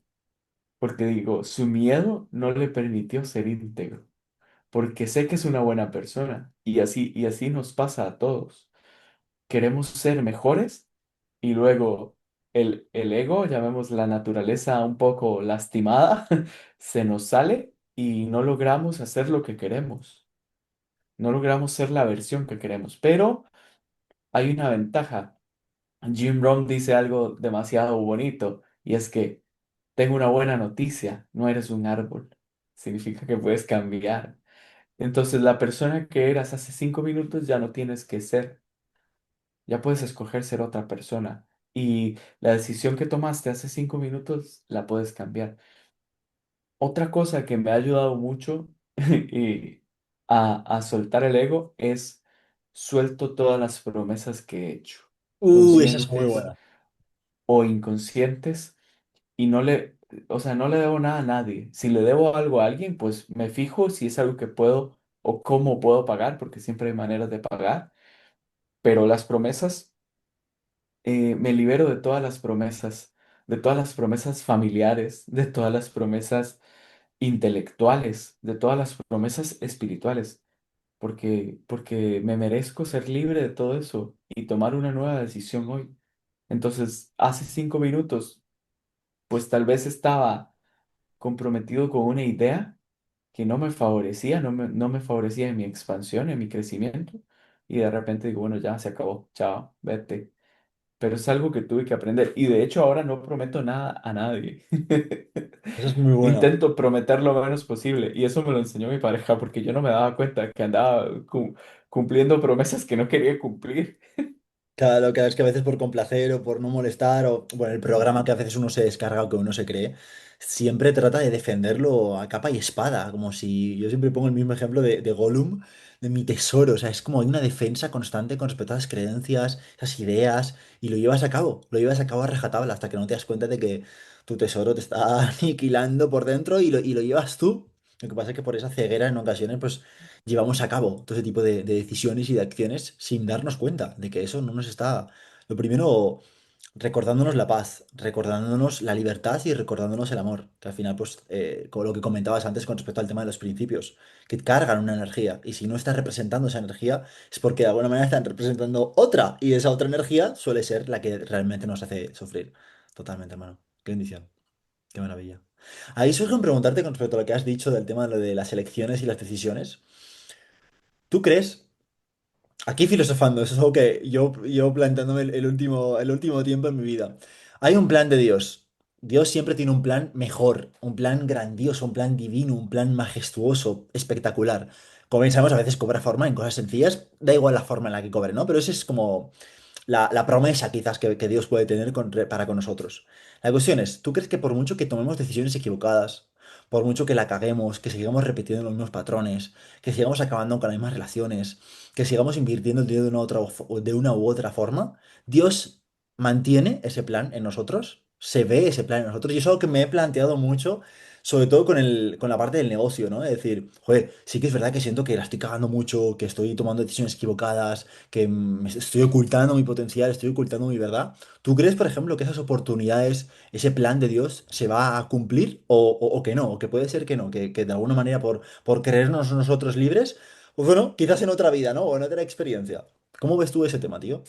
porque digo, su miedo no le permitió ser íntegro, porque sé que es una buena persona y así nos pasa a todos. Queremos ser mejores y luego el ego, llamemos la naturaleza un poco lastimada, se nos sale y no logramos hacer lo que queremos, no logramos ser la versión que queremos, pero hay una ventaja. Jim Rohn dice algo demasiado bonito y es que tengo una buena noticia, no eres un árbol, significa que puedes cambiar. Entonces la persona que eras hace 5 minutos ya no tienes que ser, ya puedes escoger ser otra persona y la decisión que tomaste hace 5 minutos la puedes cambiar. Otra cosa que me ha ayudado mucho y a soltar el ego es suelto todas las promesas que he hecho, Esa es muy conscientes buena. o inconscientes, y o sea, no le debo nada a nadie. Si le debo algo a alguien, pues me fijo si es algo que puedo o cómo puedo pagar, porque siempre hay maneras de pagar, pero las promesas, me libero de todas las promesas familiares, de todas las promesas intelectuales, de todas las promesas espirituales, porque me merezco ser libre de todo eso y tomar una nueva decisión hoy. Entonces, hace 5 minutos, pues tal vez estaba comprometido con una idea que no me favorecía, no me favorecía en mi expansión, en mi crecimiento, y de repente digo, bueno, ya se acabó, chao, vete. Pero es algo que tuve que aprender, y de hecho ahora no prometo nada a nadie. Eso es muy bueno. Intento prometer lo menos posible, y eso me lo enseñó mi pareja, porque yo no me daba cuenta que andaba cumpliendo promesas que no quería cumplir. Claro, claro, es que a veces por complacer o por no molestar, o bueno, el programa que a veces uno se descarga o que uno se cree, siempre trata de defenderlo a capa y espada, como si yo siempre pongo el mismo ejemplo de Gollum, de mi tesoro, o sea, es como una defensa constante con respecto a las creencias, esas ideas, y lo llevas a cabo a rajatabla hasta que no te das cuenta de que tu tesoro te está aniquilando por dentro y lo llevas tú. Lo que pasa es que por esa ceguera en ocasiones, pues llevamos a cabo todo ese tipo de decisiones y de acciones sin darnos cuenta de que eso no nos está, lo primero, recordándonos la paz, recordándonos la libertad y recordándonos el amor, que al final, pues, como lo que comentabas antes con respecto al tema de los principios, que cargan una energía, y si no estás representando esa energía, es porque de alguna manera están representando otra, y esa otra energía suele ser la que realmente nos hace sufrir. Totalmente, hermano. Qué bendición, qué maravilla. Ahí surge un preguntarte con respecto a lo que has dicho del tema de lo de las elecciones y las decisiones. ¿Tú crees? Aquí filosofando, eso es algo que yo planteándome el último tiempo en mi vida. Hay un plan de Dios. Dios siempre tiene un plan mejor, un plan grandioso, un plan divino, un plan majestuoso, espectacular. Como bien sabemos, a veces cobra forma en cosas sencillas, da igual la forma en la que cobre, ¿no? Pero ese es como la promesa quizás que Dios puede tener para con nosotros. La cuestión es, ¿tú crees que por mucho que tomemos decisiones equivocadas, por mucho que la caguemos, que sigamos repitiendo los mismos patrones, que sigamos acabando con las mismas relaciones, que sigamos invirtiendo el dinero de una u otra forma, Dios mantiene ese plan en nosotros, se ve ese plan en nosotros? Y eso es algo que me he planteado mucho sobre todo con la parte del negocio, ¿no? Es decir, joder, sí que es verdad que siento que la estoy cagando mucho, que estoy tomando decisiones equivocadas, que me estoy ocultando mi potencial, estoy ocultando mi verdad. ¿Tú crees, por ejemplo, que esas oportunidades, ese plan de Dios, se va a cumplir o que no? O que puede ser que no, que de alguna manera por creernos nosotros libres, pues bueno, quizás en otra vida, ¿no? O en otra experiencia. ¿Cómo ves tú ese tema, tío?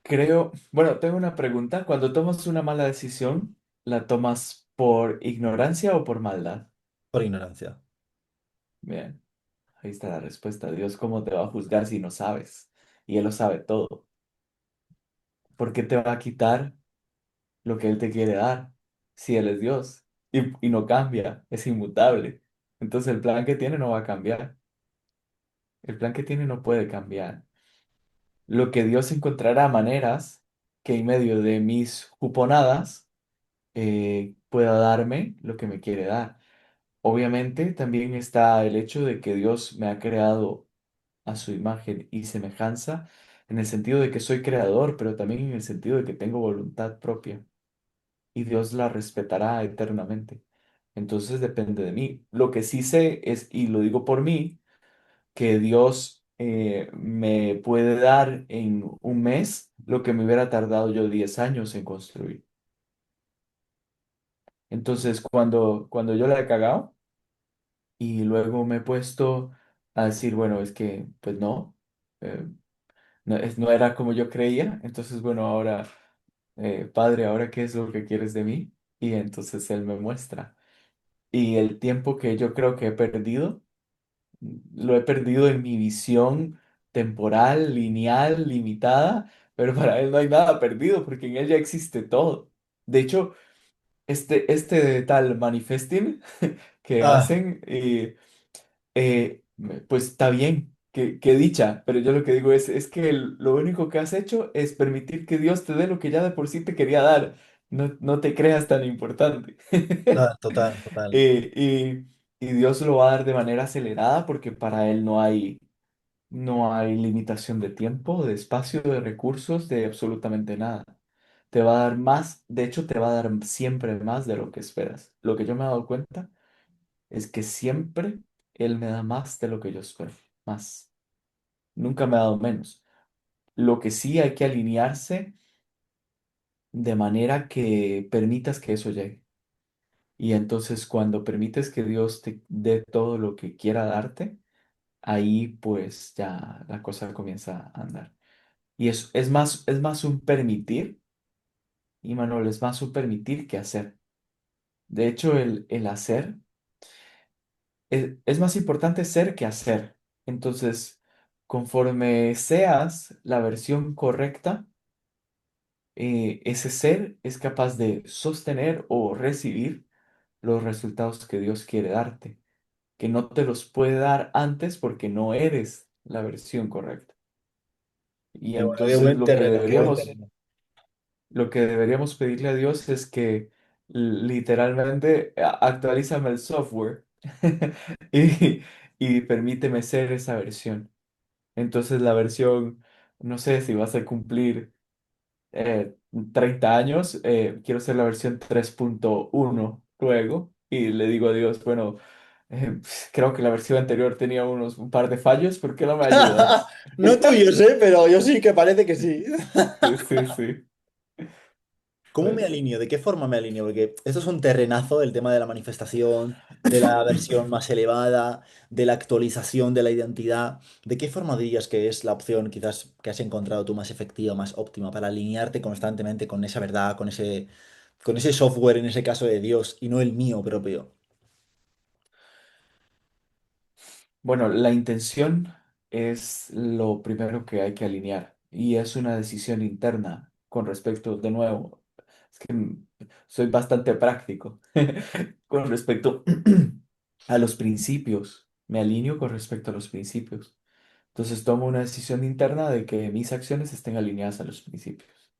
Creo, bueno, tengo una pregunta. Cuando tomas una mala decisión, ¿la tomas por ignorancia o por maldad? Por ignorancia. Bien, ahí está la respuesta. Dios, ¿cómo te va a juzgar si no sabes? Y Él lo sabe todo. ¿Por qué te va a quitar lo que Él te quiere dar si Él es Dios? Y no cambia, es inmutable. Entonces el plan que tiene no va a cambiar. El plan que tiene no puede cambiar. Lo que Dios encontrará maneras que en medio de mis juponadas pueda darme lo que me quiere dar. Obviamente también está el hecho de que Dios me ha creado a su imagen y semejanza, en el sentido de que soy creador, pero también en el sentido de que tengo voluntad propia y Dios la respetará eternamente. Entonces depende de mí. Lo que sí sé es, y lo digo por mí, que Dios me puede dar en un mes lo que me hubiera tardado yo 10 años en construir. Entonces, cuando yo la he cagado y luego me he puesto a decir, bueno, es que, pues no, eh, no era como yo creía, entonces, bueno, ahora, Padre, ¿ahora qué es lo que quieres de mí? Y entonces Él me muestra. Y el tiempo que yo creo que he perdido, lo he perdido en mi visión temporal, lineal, limitada, pero para Él no hay nada perdido porque en Él ya existe todo. De hecho, este tal manifesting que Ah, hacen, pues está bien, que dicha, pero yo lo que digo es que lo único que has hecho es permitir que Dios te dé lo que ya de por sí te quería dar. No, no te creas tan importante. total, total. Eh, y Dios lo va a dar de manera acelerada porque para Él no hay limitación de tiempo, de espacio, de recursos, de absolutamente nada. Te va a dar más, de hecho te va a dar siempre más de lo que esperas. Lo que yo me he dado cuenta es que siempre Él me da más de lo que yo espero, más. Nunca me ha dado menos. Lo que sí hay que alinearse de manera que permitas que eso llegue. Y entonces cuando permites que Dios te dé todo lo que quiera darte, ahí pues ya la cosa comienza a andar. Y es más un permitir, y Manuel, es más un permitir que hacer. De hecho, el hacer es más importante ser que hacer. Entonces, conforme seas la versión correcta, ese ser es capaz de sostener o recibir los resultados que Dios quiere darte, que no te los puede dar antes porque no eres la versión correcta. Y Qué bueno, qué entonces buen terreno, qué buen terreno. lo que deberíamos pedirle a Dios es que literalmente actualízame el software y, y permíteme ser esa versión. Entonces la versión, no sé si vas a cumplir 30 años, quiero ser la versión 3.1 luego y le digo a Dios, bueno, creo que la versión anterior tenía un par de fallos, ¿por qué no me ayudas? No tuyos, pero yo sí que parece que sí. Sí, sí, sí. ¿Cómo me ¿Ves? alineo? ¿De qué forma me alineo? Porque esto es un terrenazo, el tema de la manifestación, de la versión más elevada, de la actualización de la identidad. ¿De qué forma dirías que es la opción quizás que has encontrado tú más efectiva, más óptima para alinearte constantemente con esa verdad, con ese software, en ese caso de Dios, y no el mío propio? Bueno, la intención es lo primero que hay que alinear y es una decisión interna con respecto, de nuevo, es que soy bastante práctico con respecto a los principios, me alineo con respecto a los principios. Entonces tomo una decisión interna de que mis acciones estén alineadas a los principios.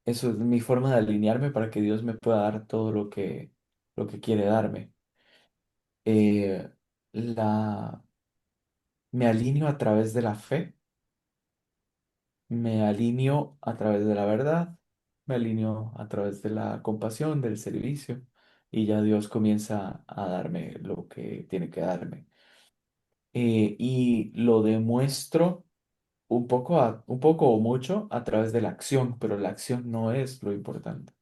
Eso es mi forma de alinearme para que Dios me pueda dar todo lo que quiere darme. Eh, me alineo a través de la fe, me alineo a través de la verdad me alineo a través de la compasión, del servicio, y ya Dios comienza a darme lo que tiene que darme. Y lo demuestro un poco o mucho a través de la acción, pero la acción no es lo importante.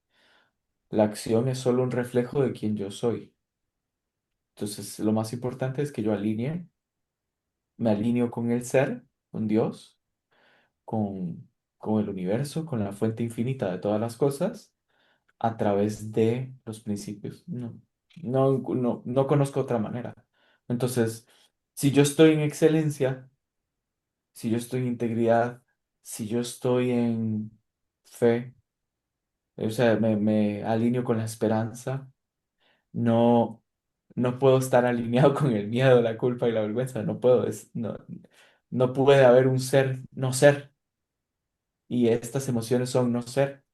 La acción es solo un reflejo de quién yo soy. Entonces, lo más importante es que yo me alineo con el ser, con Dios, con, con el universo, con la fuente infinita de todas las cosas, a través de los principios. No conozco otra manera. Entonces, si yo estoy en excelencia, si yo estoy en integridad, si yo estoy en fe, o sea, me alineo con la esperanza, no, no puedo estar alineado con el miedo, la culpa y la vergüenza, no puedo, no puede haber un ser, no ser, y estas emociones son no ser.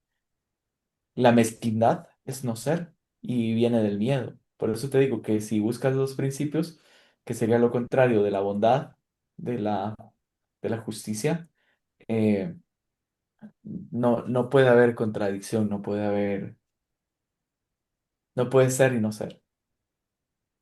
La mezquindad es no ser y viene del miedo. Por eso te digo que si buscas los principios, que sería lo contrario de la bondad, de de la justicia, eh, no puede haber contradicción, no puede ser y no ser.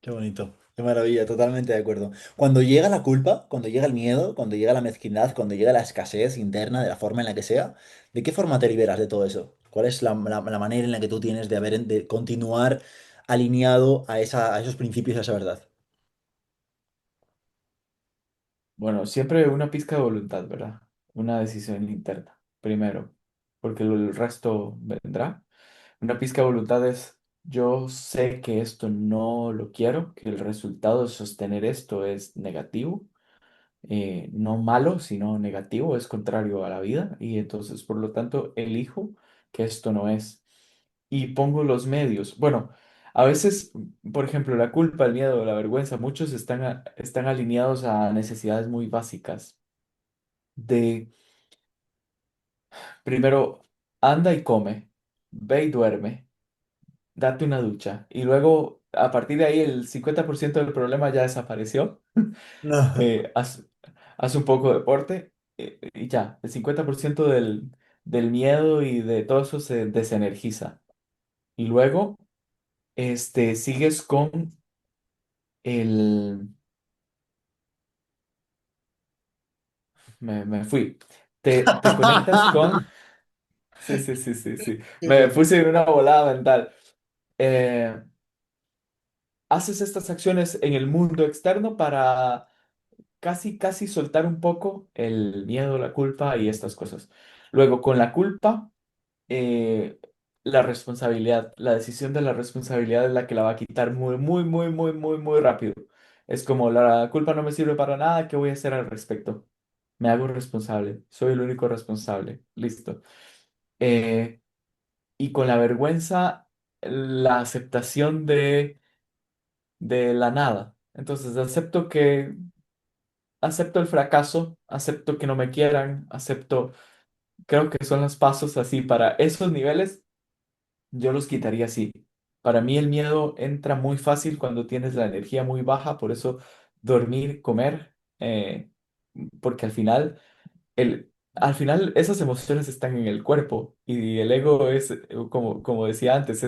Qué bonito, qué maravilla, totalmente de acuerdo. Cuando llega la culpa, cuando llega el miedo, cuando llega la mezquindad, cuando llega la escasez interna de la forma en la que sea, ¿de qué forma te liberas de todo eso? ¿Cuál es la manera en la que tú tienes de continuar alineado a esos principios, a esa verdad? Bueno, siempre una pizca de voluntad, ¿verdad? Una decisión interna, primero, porque el resto vendrá. Una pizca de voluntad es, yo sé que esto no lo quiero, que el resultado de sostener esto es negativo, no malo, sino negativo, es contrario a la vida, y entonces, por lo tanto, elijo que esto no es. Y pongo los medios. Bueno, a veces, por ejemplo, la culpa, el miedo, la vergüenza, muchos están alineados a necesidades muy básicas de, primero, anda y come, ve y duerme, date una ducha. Y luego, a partir de ahí, el 50% del problema ya desapareció. No. Haz, haz un poco de deporte y ya, el 50% del miedo y de todo eso se desenergiza. Y luego, sigues con el... me fui. Te conectas con... Sí, sí, sí, sí, sí. Qué Me bueno. puse en una volada mental. Eh, Haces estas acciones en el mundo externo para casi soltar un poco el miedo, la culpa y estas cosas. Luego, con la culpa, eh, la responsabilidad, la decisión de la responsabilidad es la que la va a quitar muy rápido. Es como la culpa no me sirve para nada, ¿qué voy a hacer al respecto? Me hago responsable, soy el único responsable, listo. Eh, y con la vergüenza, la aceptación de la nada. Entonces, acepto el fracaso, acepto que no me quieran, creo que son los pasos así para esos niveles, yo los quitaría así. Para mí el miedo entra muy fácil cuando tienes la energía muy baja, por eso dormir, comer, porque al final esas emociones están en el cuerpo y el ego es, como decía antes,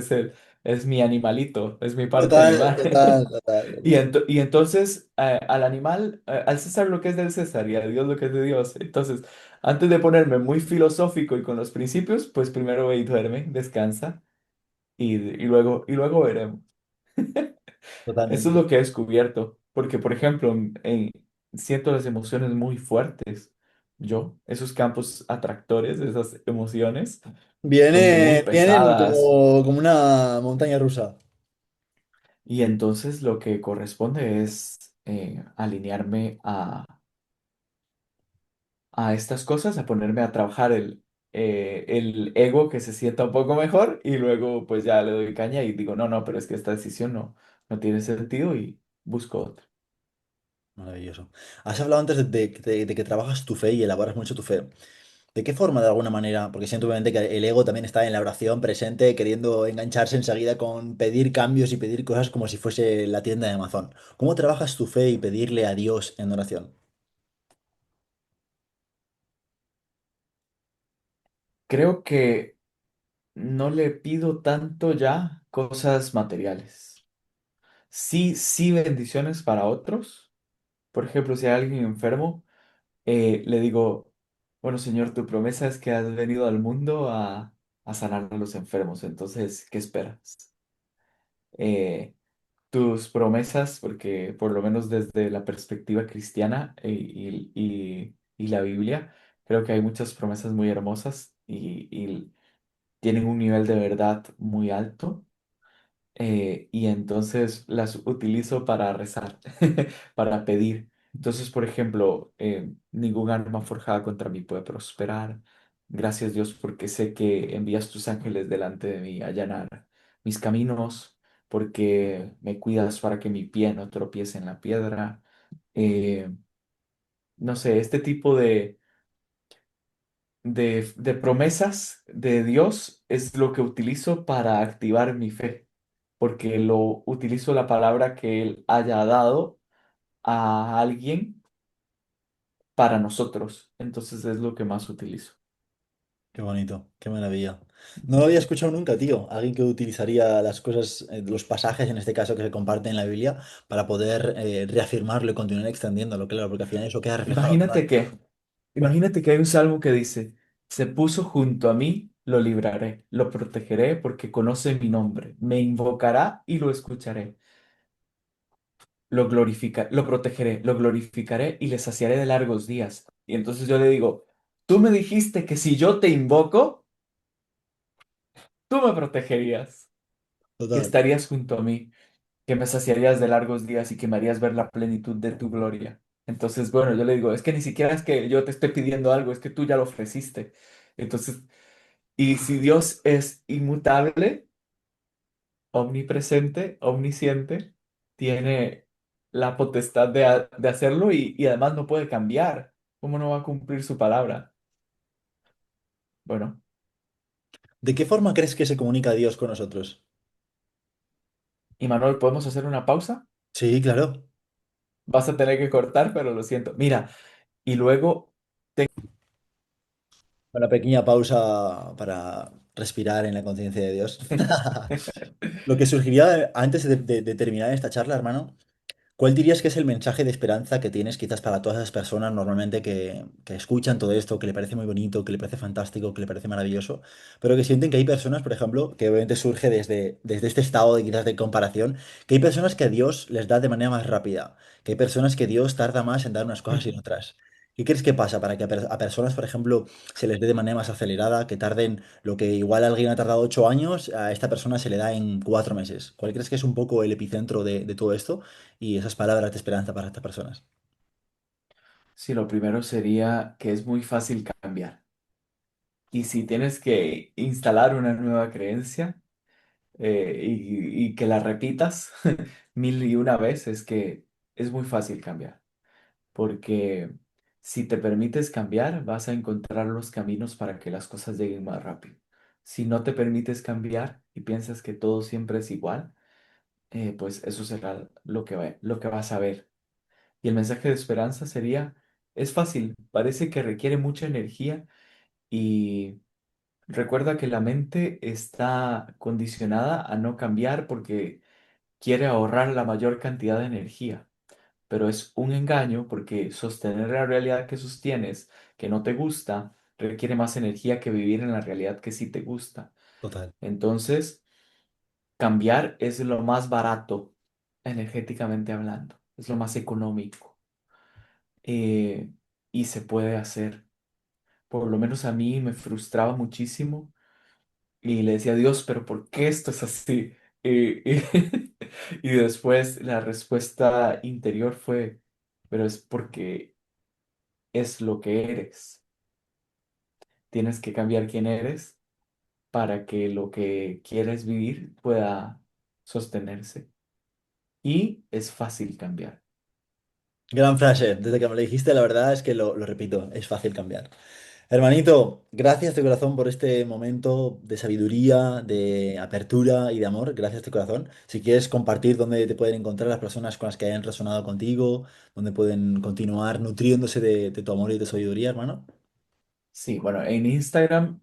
es mi animalito, es mi parte Total, animal. total, total, total. Y entonces al animal, al César lo que es del César y a Dios lo que es de Dios. Entonces, antes de ponerme muy filosófico y con los principios, pues primero ve y duerme, descansa y luego veremos. Eso es Totalmente. lo que he descubierto, porque por ejemplo, siento las emociones muy fuertes. Esos campos atractores, esas emociones son muy Vienen pesadas como una montaña rusa. y entonces lo que corresponde es alinearme a estas cosas, a ponerme a trabajar el ego que se sienta un poco mejor y luego pues ya le doy caña y digo, no, pero es que esta decisión no tiene sentido y busco otra. Maravilloso. Has hablado antes de que trabajas tu fe y elaboras mucho tu fe. ¿De qué forma, de alguna manera? Porque siento obviamente que el ego también está en la oración presente, queriendo engancharse enseguida con pedir cambios y pedir cosas como si fuese la tienda de Amazon. ¿Cómo trabajas tu fe y pedirle a Dios en oración? Creo que no le pido tanto ya cosas materiales. Sí, sí bendiciones para otros. Por ejemplo, si hay alguien enfermo, le digo, bueno, Señor, tu promesa es que has venido al mundo a sanar a los enfermos. Entonces, ¿qué esperas? Eh, tus promesas, porque por lo menos desde la perspectiva cristiana y la Biblia, creo que hay muchas promesas muy hermosas y tienen un nivel de verdad muy alto. Y entonces las utilizo para rezar, para pedir. Entonces, por ejemplo, ningún arma forjada contra mí puede prosperar. Gracias Dios porque sé que envías tus ángeles delante de mí a allanar mis caminos, porque me cuidas para que mi pie no tropiece en la piedra. Eh, no sé, este tipo de promesas de Dios es lo que utilizo para activar mi fe, porque lo utilizo la palabra que Él haya dado a alguien para nosotros. Entonces es lo que más utilizo. Qué bonito, qué maravilla. No lo había escuchado nunca, tío. Alguien que utilizaría las cosas, los pasajes en este caso que se comparten en la Biblia para poder reafirmarlo y continuar extendiéndolo, claro, porque al final eso queda reflejado, ¿verdad? Imagínate que, imagínate que hay un salmo que dice, se puso junto a mí, lo libraré, lo protegeré porque conoce mi nombre, me invocará y lo escucharé. Lo protegeré, lo glorificaré y le saciaré de largos días. Y entonces yo le digo, tú me dijiste que si yo te invoco, tú me protegerías, que Total. estarías junto a mí, que me saciarías de largos días y que me harías ver la plenitud de tu gloria. Entonces, bueno, yo le digo, es que ni siquiera es que yo te esté pidiendo algo, es que tú ya lo ofreciste. Entonces, y si Dios es inmutable, omnipresente, omnisciente, tiene la potestad de hacerlo y además no puede cambiar. ¿Cómo no va a cumplir su palabra? Bueno, ¿De qué forma crees que se comunica Dios con nosotros? y Manuel, ¿podemos hacer una pausa? Sí, claro. Vas a tener que cortar, pero lo siento. Mira, y luego... Una pequeña pausa para respirar en la conciencia de Dios. Lo que surgiría antes de terminar esta charla, hermano. ¿Cuál dirías que es el mensaje de esperanza que tienes quizás para todas esas personas normalmente que escuchan todo esto, que le parece muy bonito, que le parece fantástico, que le parece maravilloso, pero que sienten que hay personas, por ejemplo, que obviamente surge desde este estado de quizás de comparación, que hay personas que a Dios les da de manera más rápida, que hay personas que Dios tarda más en dar unas cosas y en otras? ¿Qué crees que pasa para que a personas, por ejemplo, se les dé de manera más acelerada, que tarden lo que igual alguien ha tardado 8 años, a esta persona se le da en 4 meses? ¿Cuál crees que es un poco el epicentro de todo esto y esas palabras de esperanza para estas personas? Sí, lo primero sería que es muy fácil cambiar. Y si tienes que instalar una nueva creencia y que la repitas mil y una veces, que es muy fácil cambiar. Porque si te permites cambiar, vas a encontrar los caminos para que las cosas lleguen más rápido. Si no te permites cambiar y piensas que todo siempre es igual, pues eso será lo que vas a ver. Y el mensaje de esperanza sería, es fácil, parece que requiere mucha energía y recuerda que la mente está condicionada a no cambiar porque quiere ahorrar la mayor cantidad de energía, pero es un engaño porque sostener la realidad que sostienes, que no te gusta, requiere más energía que vivir en la realidad que sí te gusta. Total. Entonces, cambiar es lo más barato, energéticamente hablando, es lo más económico eh, y se puede hacer. Por lo menos a mí me frustraba muchísimo y le decía, Dios, pero ¿por qué esto es así? Y después la respuesta interior fue, pero es porque es lo que eres. Tienes que cambiar quién eres para que lo que quieres vivir pueda sostenerse. Y es fácil cambiar. Gran frase. Desde que me lo dijiste, la verdad es que lo repito, es fácil cambiar. Hermanito, gracias de corazón por este momento de sabiduría, de apertura y de amor. Gracias de corazón. Si quieres compartir dónde te pueden encontrar las personas con las que hayan resonado contigo, dónde pueden continuar nutriéndose de tu amor y de tu sabiduría, hermano. Sí, bueno, en Instagram,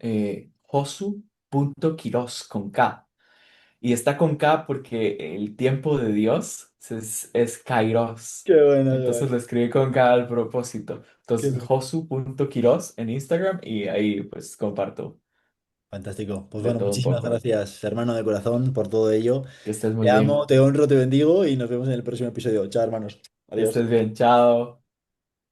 Josu. Josu.Quiroz con K. Y está con K porque el tiempo de Dios es Kairos. Qué bueno, qué Entonces bueno. lo escribí con K al propósito. Qué Entonces, bueno. Josu.Quiroz en Instagram y ahí pues comparto Fantástico. Pues de bueno, todo un muchísimas poco. gracias, hermano de corazón, por todo ello. Que estés muy Te amo, bien. te honro, te bendigo y nos vemos en el próximo episodio. Chao, hermanos. Que Adiós. estés bien. Chao.